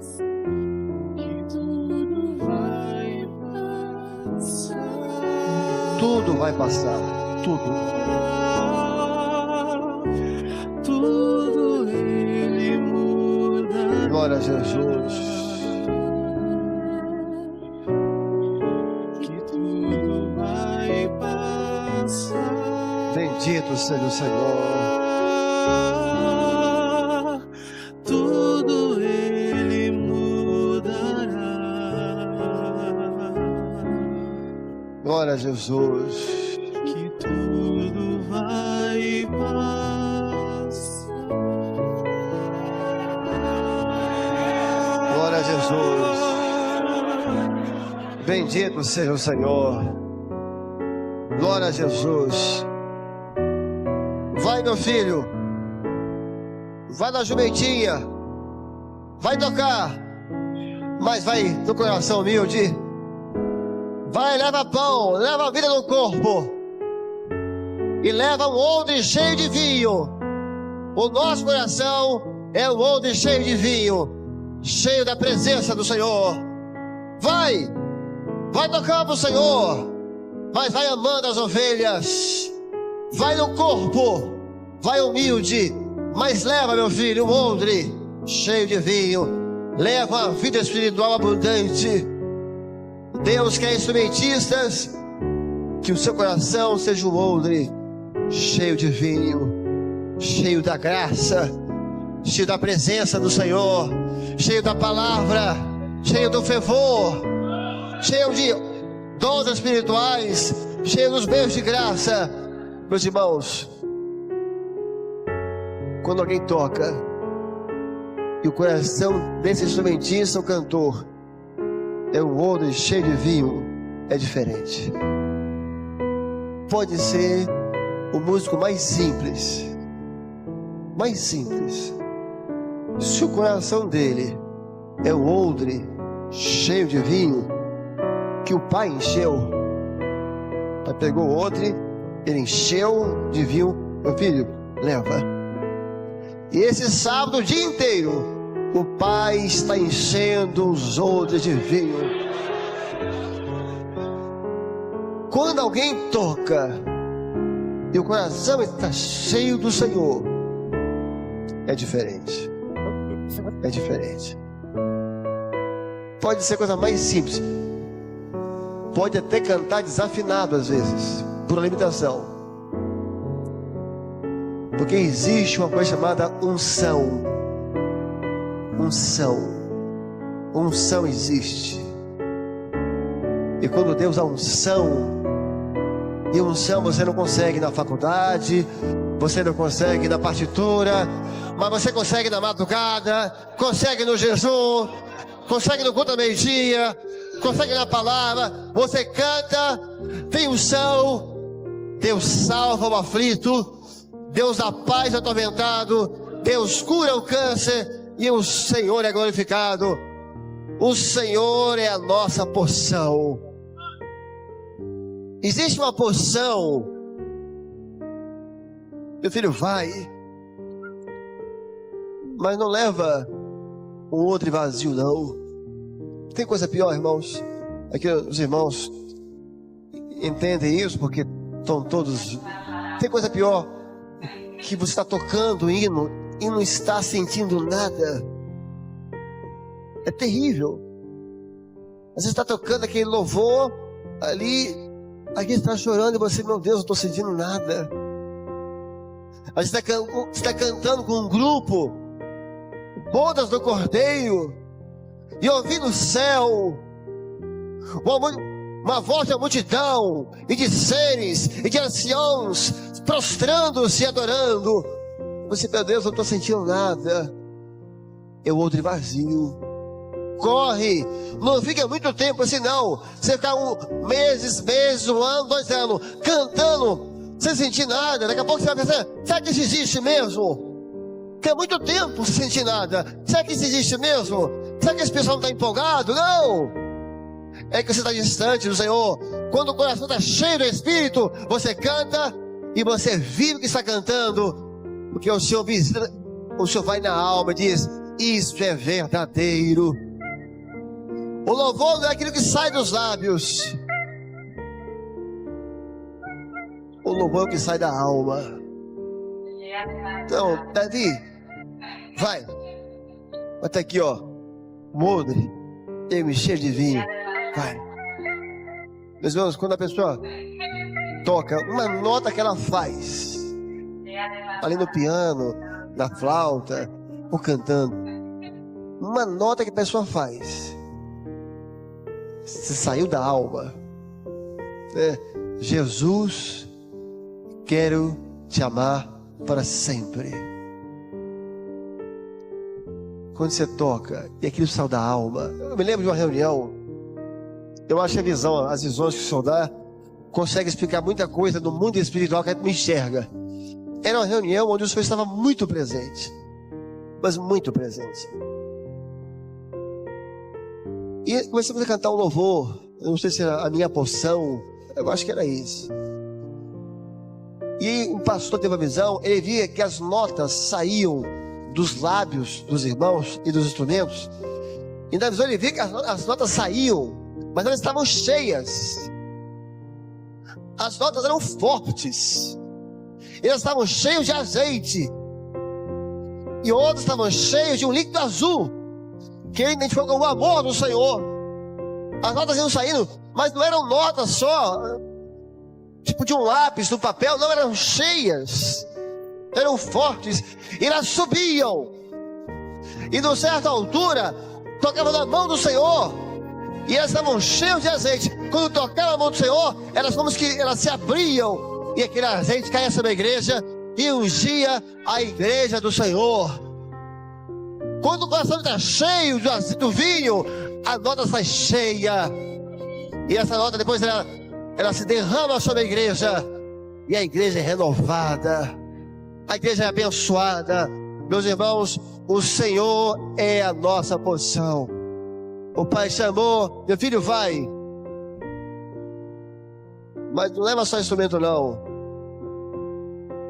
E tudo Vai passar. Tudo vai passar. Tudo. Tudo ele muda. Glória a Jesus. Que tudo vai passar. Bendito seja o Senhor. Tudo ele mudará. Glória a Jesus. Que tudo vai passar. Glória a Jesus. Bendito seja o Senhor. Glória a Jesus. Vai, meu filho. Vai na jumentinha. Vai tocar. Mas vai no coração humilde. Vai, leva pão, leva a vida no corpo. E leva um odre cheio de vinho. O nosso coração é um odre cheio de vinho, cheio da presença do Senhor. Vai tocar para o Senhor, mas vai amando as ovelhas. Vai no corpo, vai humilde, mas leva, meu filho, um odre cheio de vinho. Leva a vida espiritual abundante. Deus quer instrumentistas, que o seu coração seja um odre cheio de vinho, cheio da graça, cheio da presença do Senhor, cheio da palavra, cheio do fervor, cheio de dons espirituais, cheio dos bens de graça. Meus irmãos, quando alguém toca e o coração desse instrumentista, o cantor, é um odre cheio de vinho, é diferente. Pode ser o músico mais simples, se o coração dele é um odre cheio de vinho, que o pai encheu, o pai pegou o odre, ele encheu de vinho. Meu filho, leva. E esse sábado o dia inteiro o pai está enchendo os odres de vinho. Quando alguém toca e o coração está cheio do Senhor, é diferente. É diferente. Pode ser coisa mais simples. Pode até cantar desafinado às vezes, por limitação. Porque existe uma coisa chamada unção. Unção. unção existe. E quando Deus dá unção, e unção você não consegue na faculdade, você não consegue na partitura, mas você consegue na madrugada, consegue no jejum, consegue no culto ao meio-dia, consegue na palavra. Você canta, tem unção, Deus salva o aflito, Deus dá paz ao atormentado, Deus cura o câncer, e o Senhor é glorificado. O Senhor é a nossa porção. Existe uma porção. Meu filho, vai, mas não leva um outro vazio, não. Tem coisa pior, irmãos? Aqui os irmãos entendem isso, porque estão todos... Tem coisa pior que você está tocando hino e não está sentindo nada. É terrível. Você está tocando aquele louvor ali, alguém está chorando e você, meu Deus, eu não estou sentindo nada. A gente está cantando com um grupo, bodas do Cordeiro, e ouvindo o céu, uma voz da multidão, e de seres, e de anciãos, prostrando-se e adorando. Você, meu Deus, eu não estou sentindo nada. É o outro vazio. Corre, não fica muito tempo assim não. Você fica meses, um ano, 2 anos, cantando, sem sentir nada. Daqui a pouco você vai pensar, será que isso existe mesmo? Que é muito tempo sem sentir nada. Será que isso existe mesmo? Será que esse pessoal não está empolgado? Não! É que você está distante do Senhor. Quando o coração está cheio do Espírito, você canta e você vive o que está cantando, porque o Senhor visita, o Senhor vai na alma e diz, isso é verdadeiro. O louvor não é aquilo que sai dos lábios. O louvor é o que sai da alma. Então, Davi, vai até aqui, ó. Modre, eu me cheio de vinho. Vai. Meus irmãos, quando a pessoa toca, uma nota que ela faz, ali no piano, na flauta, ou cantando, uma nota que a pessoa faz, se saiu da alma, Jesus, quero te amar para sempre. Quando você toca e aquilo saiu da alma. Eu me lembro de uma reunião, eu acho que as visões que o Senhor dá consegue explicar muita coisa no mundo espiritual que a gente não enxerga. Era uma reunião onde o Senhor estava muito presente, mas muito presente. E começamos a cantar um louvor, eu não sei se era a minha porção, eu acho que era isso. E o pastor teve a visão, ele via que as notas saíam dos lábios dos irmãos e dos instrumentos. E na visão ele via que as notas saíam, mas elas estavam cheias. As notas eram fortes. Elas estavam cheias de azeite. E outras estavam cheias de um líquido azul, que ele identificou como o amor do Senhor. As notas iam saindo, mas não eram notas só, tipo de um lápis, do papel, não, eram cheias, eram fortes, e elas subiam, e de certa altura, tocavam na mão do Senhor, e elas estavam cheias de azeite. Quando tocavam na mão do Senhor, elas como que elas se abriam, e aquele azeite caía sobre a igreja, e ungia a igreja do Senhor. Quando o coração está cheio do vinho, a nota sai cheia, e essa nota depois ela se derrama sobre a igreja, e a igreja é renovada, a igreja é abençoada. Meus irmãos, o Senhor é a nossa porção. O pai chamou, meu filho, vai, mas não leva só instrumento não,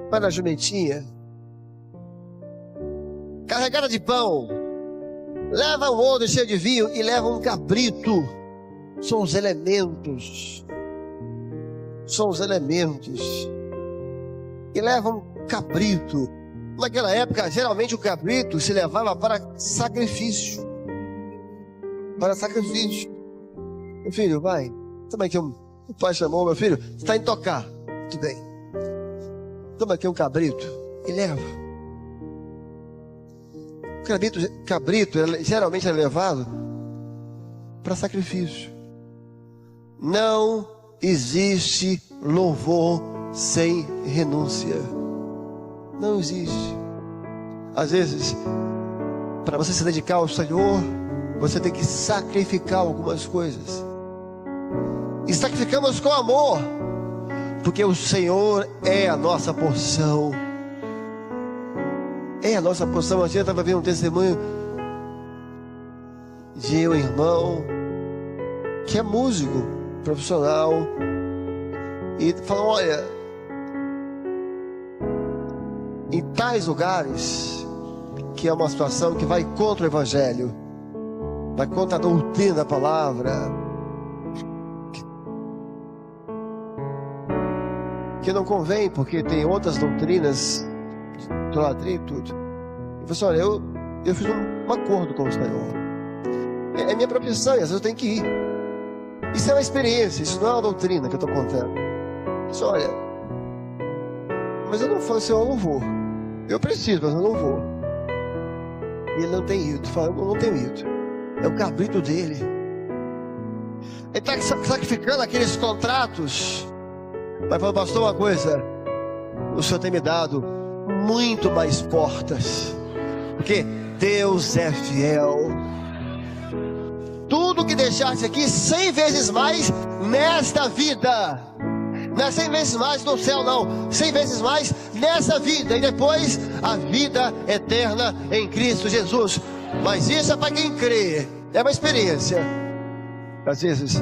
vai na jumentinha carregada de pão, leva um odre cheio de vinho e leva um cabrito. São os elementos, e leva um cabrito. Naquela época, geralmente o cabrito se levava para sacrifício. Meu filho, vai, toma aqui o pai chamou, meu filho, você está indo tocar, tudo bem, toma aqui um cabrito e leva. Cabrito geralmente é levado para sacrifício. Não existe louvor sem renúncia. Não existe. Às vezes, para você se dedicar ao Senhor, você tem que sacrificar algumas coisas. E sacrificamos com amor, porque o Senhor é a nossa porção. É a nossa porção. Eu estava vendo um testemunho de um irmão que é músico profissional e falou: olha, em tais lugares que é uma situação que vai contra o Evangelho, vai contra a doutrina da palavra, que não convém, porque tem outras doutrinas de idolatria e tudo. E falou assim: olha, eu fiz um acordo com o Senhor, é minha profissão e às vezes eu tenho que ir. Isso é uma experiência, isso não é uma doutrina que eu estou contando. Eu disse: olha, mas eu não falo, Senhor, eu não vou. Eu preciso, mas eu não vou. E ele não tem ido. Fala: eu não tenho ido. É o cabrito dele. Ele está sacrificando aqueles contratos. Mas falou: pastor, uma coisa, o Senhor tem me dado muito mais portas, porque Deus é fiel. Tudo que deixaste aqui, 100 vezes mais nesta vida. Não é 100 vezes mais no céu, não. 100 vezes mais nessa vida. E depois a vida eterna em Cristo Jesus. Mas isso é para quem crê. É uma experiência. Às vezes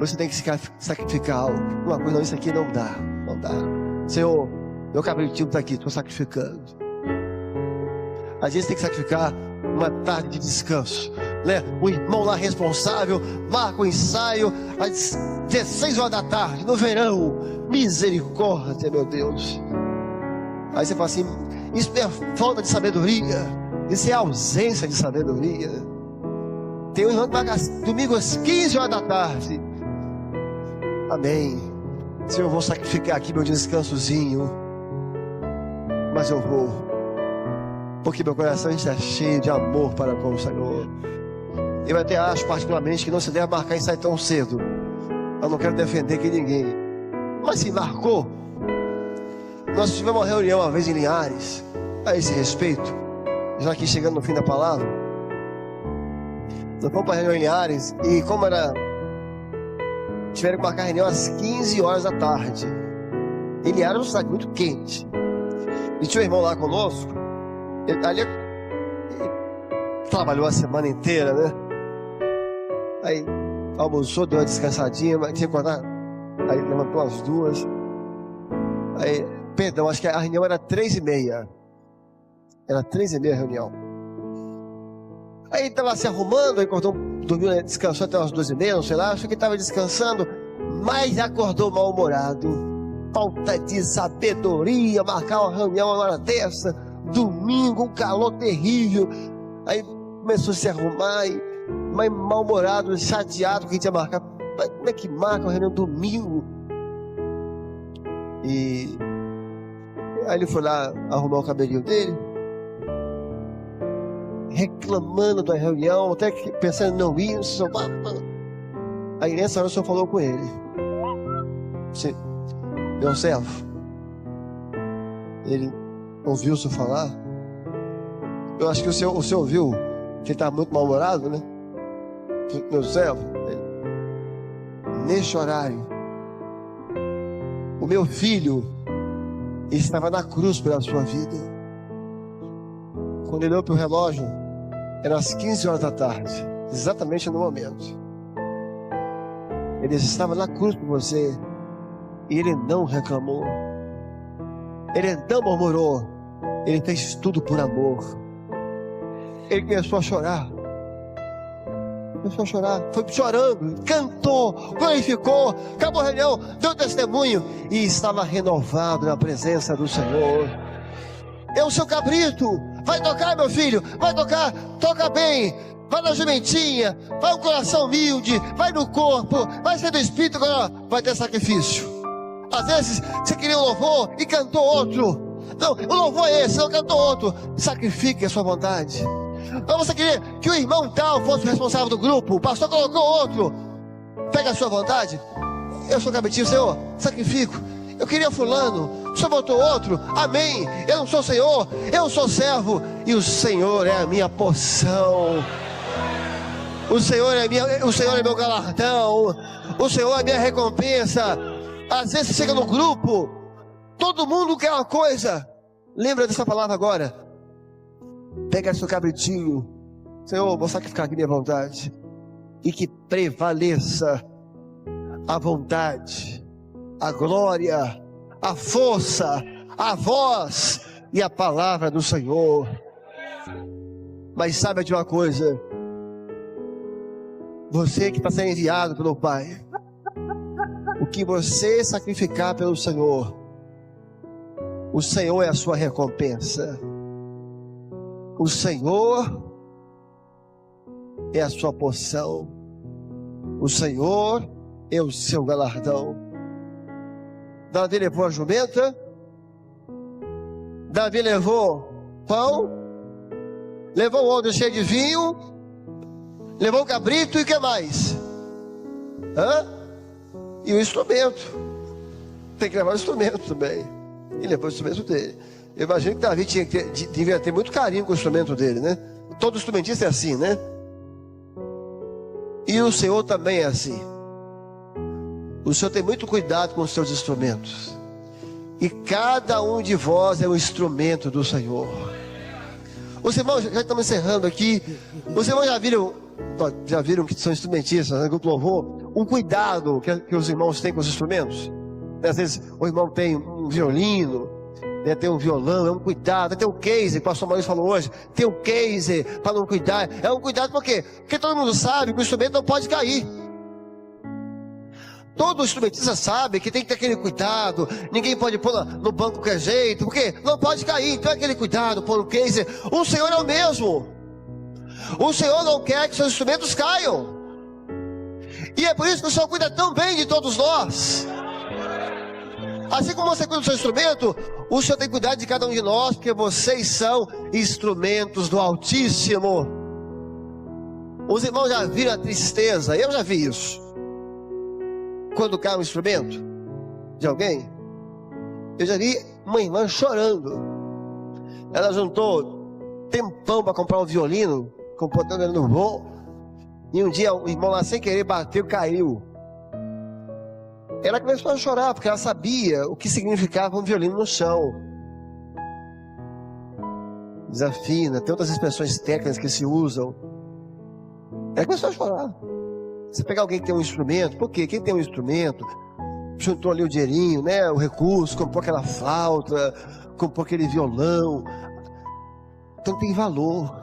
você tem que sacrificar algo. Uma coisa: não, isso aqui não dá. Não dá. Senhor, meu cabritinho está aqui, estou sacrificando. Às vezes tem que sacrificar uma tarde de descanso, né? O irmão lá responsável marca o ensaio às 16 horas da tarde, no verão. Misericórdia, meu Deus. Aí você fala assim: isso é falta de sabedoria, isso é ausência de sabedoria. Tem um irmão que marca domingo às 15 horas da tarde. Amém. Senhor, eu vou sacrificar aqui meu descansozinho, mas eu vou, porque meu coração está cheio de amor para com o Senhor. Eu até acho particularmente que não se deve marcar ensaio tão cedo. Eu não quero defender aqui ninguém, mas se marcou. Nós tivemos uma reunião uma vez em Linhares a esse respeito, já aqui chegando no fim da palavra. Nós fomos para a reunião em Linhares, e como era, tiveram que marcar a reunião às 15 horas da tarde. E Linhares é uma cidade muito quente, e tinha um irmão lá conosco. Ele trabalhou a semana inteira, né? Aí almoçou, deu uma descansadinha, mas tinha que acordar. Aí levantou às 2. Aí, perdão, acho que a reunião era 3h30. Era 3h30 a reunião. Aí estava se arrumando, aí acordou, dormiu, né? Descansou até umas 2h30, não sei lá. Acho que estava descansando, mas acordou mal-humorado. Falta de sabedoria, marcar uma reunião uma hora dessa. Domingo, um calor terrível. Aí começou a se arrumar, mas mal-humorado, chateado que tinha marcado. Mas como é que marca uma reunião domingo? E aí ele foi lá arrumar o cabelinho dele, reclamando da reunião, até que pensando em não ir. Aí nessa hora o senhor falou com ele: meu servo. Ele ouviu o senhor falar? Eu acho que o senhor ouviu que ele estava muito mal-humorado, né? Meu servo, neste horário, o meu filho estava na cruz pela sua vida. Quando ele olhou para o relógio, eram as 15 horas da tarde, exatamente no momento. Ele estava na cruz por você, e ele não reclamou, ele não murmurou, ele fez tudo por amor. Ele começou a chorar. Foi chorando, cantou, glorificou, acabou a reunião, deu testemunho e estava renovado na presença do Senhor. É o seu cabrito. Vai tocar, meu filho, vai tocar, toca bem. Vai na jumentinha, vai um coração humilde, vai no corpo, vai ser do Espírito, agora vai ter sacrifício. Às vezes você queria um louvor e cantou outro. Não, o louvor é esse, não cantou outro. Sacrifique a sua vontade. Ou você queria que o irmão tal fosse o responsável do grupo? O pastor colocou outro. Pega a sua vontade. Eu sou cabritinho, Senhor, sacrifico. Eu queria fulano, o Senhor botou outro. Amém. Eu não sou Senhor, eu sou servo. E o Senhor é a minha porção. O Senhor é meu galardão. O Senhor é minha recompensa. Às vezes você chega no grupo, todo mundo quer uma coisa. Lembra dessa palavra agora. Pega seu cabritinho. Senhor, vou sacrificar aqui minha vontade. E que prevaleça a vontade, a glória, a força, a voz e a palavra do Senhor. Mas saiba de uma coisa: você que está sendo enviado pelo Pai, o que você sacrificar pelo Senhor, o Senhor é a sua recompensa. O Senhor é a sua porção. O Senhor é o seu galardão. Davi levou a jumenta. Davi levou pão. Levou o odre cheio de vinho. Levou o cabrito e o que mais? E o instrumento. Tem que levar o instrumento também. E levou o instrumento dele. Eu imagino que Davi devia ter muito carinho com o instrumento dele, né? Todo instrumentista é assim, né? E o Senhor também é assim. O Senhor tem muito cuidado com os seus instrumentos. E cada um de vós é um instrumento do Senhor. Os irmãos, já estamos encerrando aqui. Os irmãos já viram que são instrumentistas, né? Grupo Louvor. Um cuidado que os irmãos têm com os instrumentos. Às vezes o irmão tem um violino, tem um violão, é um cuidado. Tem um case, que o pastor Maurício falou hoje. Tem um case para não cuidar. É um cuidado por quê? Porque todo mundo sabe que o instrumento não pode cair. Todo instrumentista sabe que tem que ter aquele cuidado. Ninguém pode pôr no banco de qualquer jeito, porque não pode cair. Então é aquele cuidado, pôr no case. O Senhor é o mesmo. O Senhor não quer que seus instrumentos caiam. E é por isso que o Senhor cuida tão bem de todos nós. Assim como você cuida do seu instrumento, o Senhor tem cuidado de cada um de nós, porque vocês são instrumentos do Altíssimo. Os irmãos já viram a tristeza? Eu já vi isso. Quando cai um instrumento de alguém, eu já vi uma irmã chorando. Ela juntou tempão para comprar um violino, comprou tanto no bom. E um dia o irmão lá sem querer bateu, caiu. Ela começou a chorar, porque ela sabia o que significava um violino no chão. Desafina, tem outras expressões técnicas que se usam. Ela começou a chorar. Você pegar alguém que tem um instrumento, por quê? Quem tem um instrumento, juntou ali o dinheirinho, né, o recurso, comprou aquela flauta, comprou aquele violão. Então tem valor.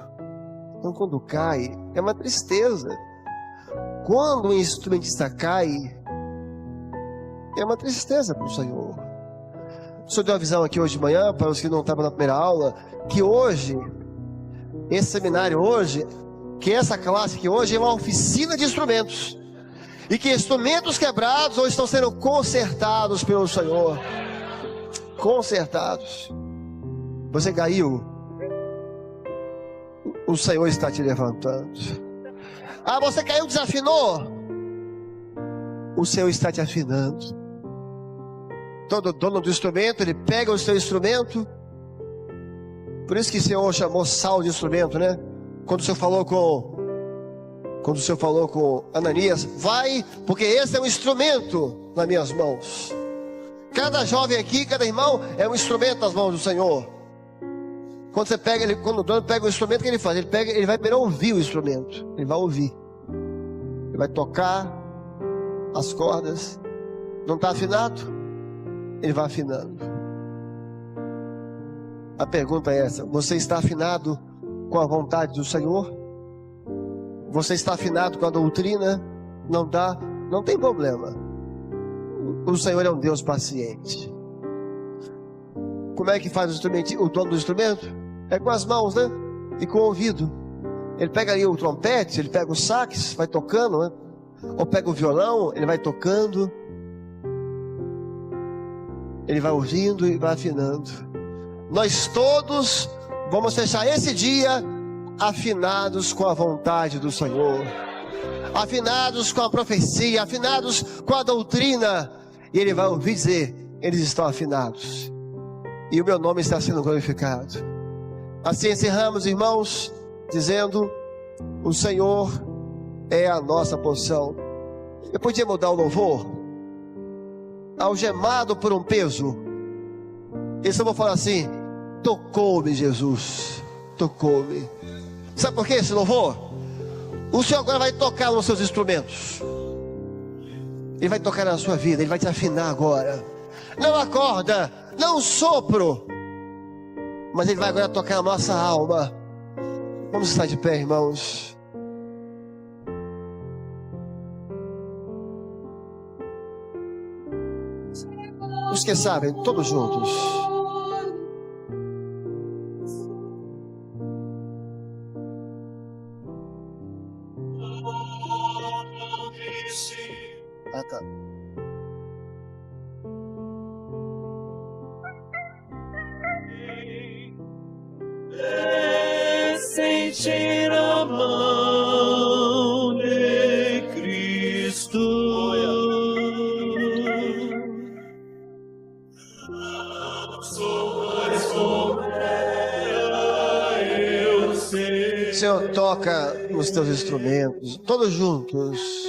Então quando cai, é uma tristeza. Quando um instrumentista cai, é uma tristeza para o Senhor. O Senhor deu uma visão aqui hoje de manhã, para os que não estavam na primeira aula, que hoje, esse seminário hoje, que essa classe aqui hoje é uma oficina de instrumentos. E que instrumentos quebrados hoje estão sendo consertados pelo Senhor. Consertados. Você caiu, o Senhor está te levantando. Ah, você caiu, desafinou, o Senhor está te afinando. Todo dono do instrumento, ele pega o seu instrumento. Por isso que o Senhor chamou Saulo de instrumento, né? Quando o Senhor falou com Ananias, vai, porque esse é um instrumento nas minhas mãos. Cada jovem aqui, cada irmão é um instrumento nas mãos do Senhor. Quando você pega quando o dono pega o instrumento, o que ele faz? Ele vai primeiro ouvir o instrumento. Ele vai ouvir. Ele vai tocar as cordas. Não está afinado? Ele vai afinando. A pergunta é essa: você está afinado com a vontade do Senhor? Você está afinado com a doutrina? Não dá? Não tem problema. O Senhor é um Deus paciente. Como é que faz o dono do instrumento? É com as mãos, né? E com o ouvido. Ele pega ali o trompete, ele pega o sax, vai tocando, né? Ou pega o violão, ele vai tocando. Ele vai ouvindo e vai afinando. Nós todos vamos fechar esse dia afinados com a vontade do Senhor, afinados com a profecia, afinados com a doutrina. E ele vai ouvir dizer: eles estão afinados, e o meu nome está sendo glorificado. Assim encerramos, irmãos, dizendo: o Senhor é a nossa porção. Eu podia mudar o louvor? Algemado por um peso. Esse eu vou falar assim: tocou-me Jesus, tocou-me. Sabe por que esse louvor? O Senhor agora vai tocar nos seus instrumentos. Ele vai tocar na sua vida, Ele vai te afinar agora. Não acorda, não sopro, mas Ele vai agora tocar a nossa alma. Vamos estar de pé, irmãos. Os que sabem, todos juntos. Ah, tá. Sentir a mão de Cristo. Senhor, toca nos teus instrumentos, todos juntos.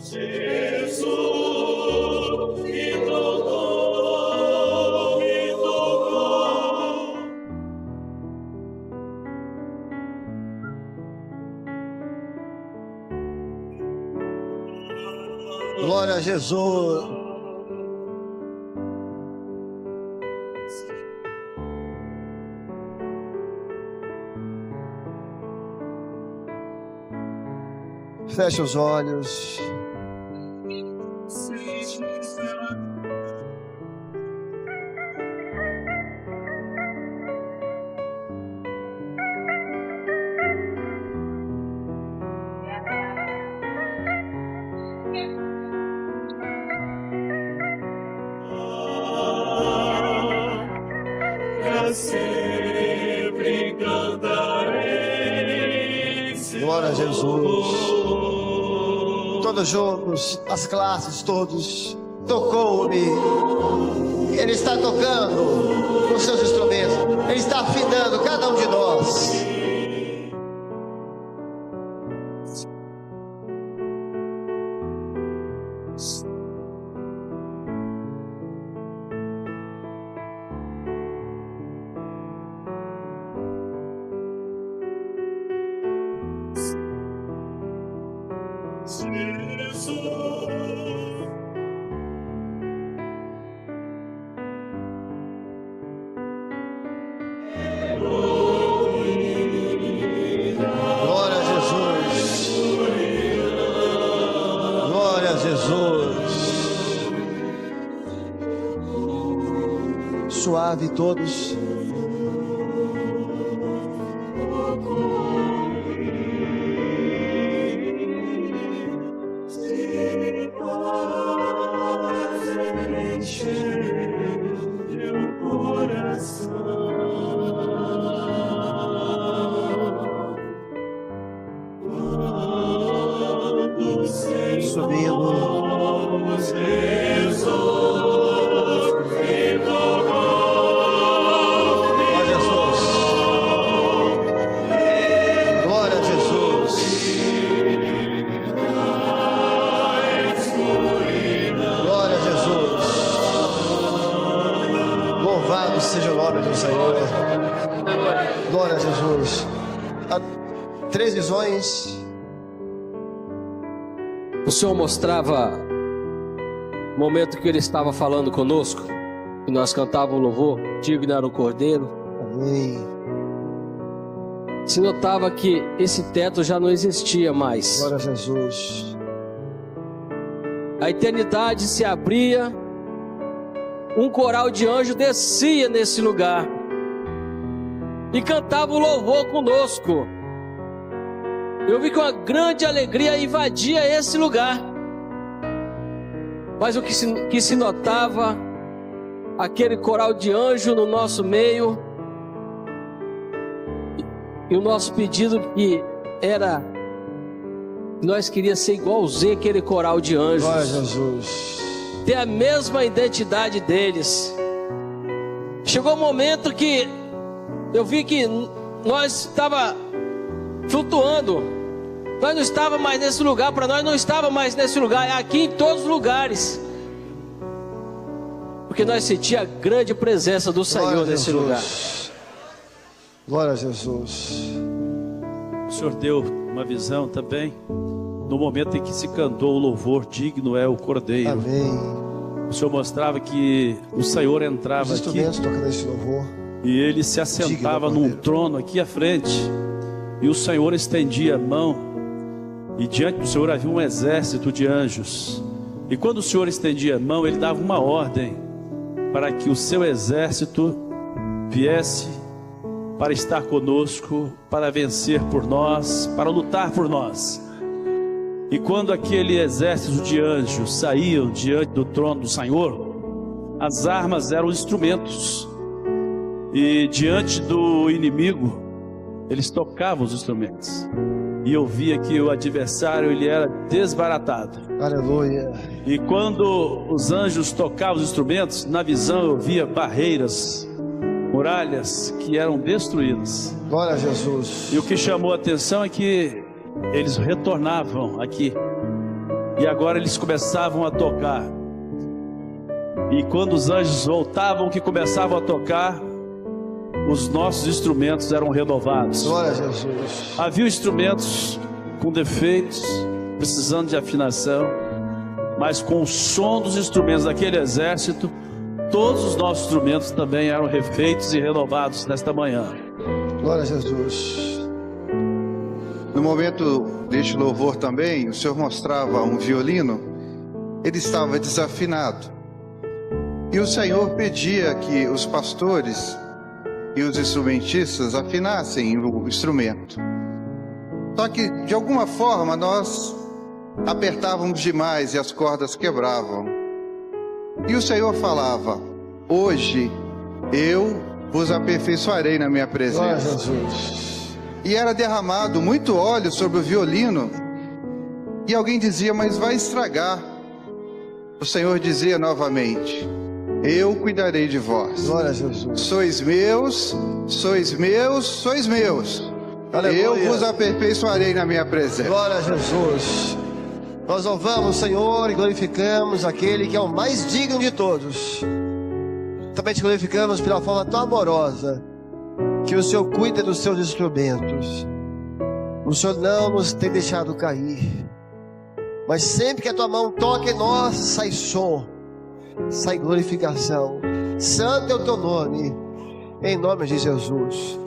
Jesus, me tocou, me tocou. Glória a Jesus. Feche os olhos. Sempre cantarei. Glória a Jesus. Todos juntos, as classes, todos. Tocou-me. Ele está tocando nos seus instrumentos. Ele está afinando cada um de nós. Glória a Jesus. Glória a Jesus. Suave todos. Seja o nome do Senhor. Glória a Jesus. Há 3 visões. O Senhor mostrava o momento que Ele estava falando conosco, que nós cantávamos o louvor, digno era o Cordeiro. Amém. Se notava que esse teto já não existia mais. Glória a Jesus. a eternidade se abria, um coral de anjos descia nesse lugar e cantava o louvor conosco. Eu vi que uma grande alegria invadia esse lugar, mas o que se notava, aquele coral de anjo no nosso meio, e o nosso pedido que era, nós queríamos ser igualzinho aquele coral de anjos. Glória a Jesus. Ter a mesma identidade deles. Chegou um momento que eu vi que nós estava flutuando. Nós não estava mais nesse lugar, para nós não estava mais nesse lugar, é aqui em todos os lugares. Porque nós sentíamos a grande presença do Senhor nesse lugar. Glória a Jesus. O Senhor deu uma visão também, no momento em que se cantou o louvor, digno é o Cordeiro. Amém. O Senhor mostrava que o Senhor entrava Os aqui instrumentos tocando esse louvor. e ele se assentava num trono aqui à frente, e o Senhor estendia a mão, e diante do Senhor havia um exército de anjos. E quando o Senhor estendia a mão, ele dava uma ordem para que o seu exército viesse para estar conosco, para vencer por nós, para lutar por nós. E quando aquele exército de anjos saíam diante do trono do Senhor, as armas eram instrumentos, e diante do inimigo eles tocavam os instrumentos, e eu via que o adversário ele era desbaratado. Aleluia. E quando os anjos tocavam os instrumentos, na visão eu via barreiras, muralhas que eram destruídas. Glória a Jesus. E o que chamou a atenção é que eles retornavam aqui, e agora eles começavam a tocar. E quando os anjos voltavam, que começavam a tocar, os nossos instrumentos eram renovados. Glória a Jesus. Havia instrumentos com defeitos, precisando de afinação, mas com o som dos instrumentos daquele exército, todos os nossos instrumentos também eram refeitos e renovados nesta manhã. Glória a Jesus. No momento deste louvor também, o Senhor mostrava um violino, ele estava desafinado. E o Senhor pedia que os pastores e os instrumentistas afinassem o instrumento. Só que, de alguma forma, nós apertávamos demais e as cordas quebravam. E o Senhor falava: hoje eu vos aperfeiçoarei na minha Glória a presença. Jesus. E era derramado muito óleo sobre o violino. E alguém dizia: mas vai estragar. O Senhor dizia novamente: eu cuidarei de vós. Glória a Jesus. Sois meus, sois meus, sois meus. Aleluia. Eu vos aperfeiçoarei na minha presença. Glória a Jesus. Nós louvamos o Senhor e glorificamos aquele que é o mais digno de todos. Também te glorificamos pela forma tão amorosa que o Senhor cuida dos seus instrumentos. O Senhor não nos tem deixado cair, mas sempre que a tua mão toca em nós, sai som, sai glorificação. Santo é o teu nome, em nome de Jesus.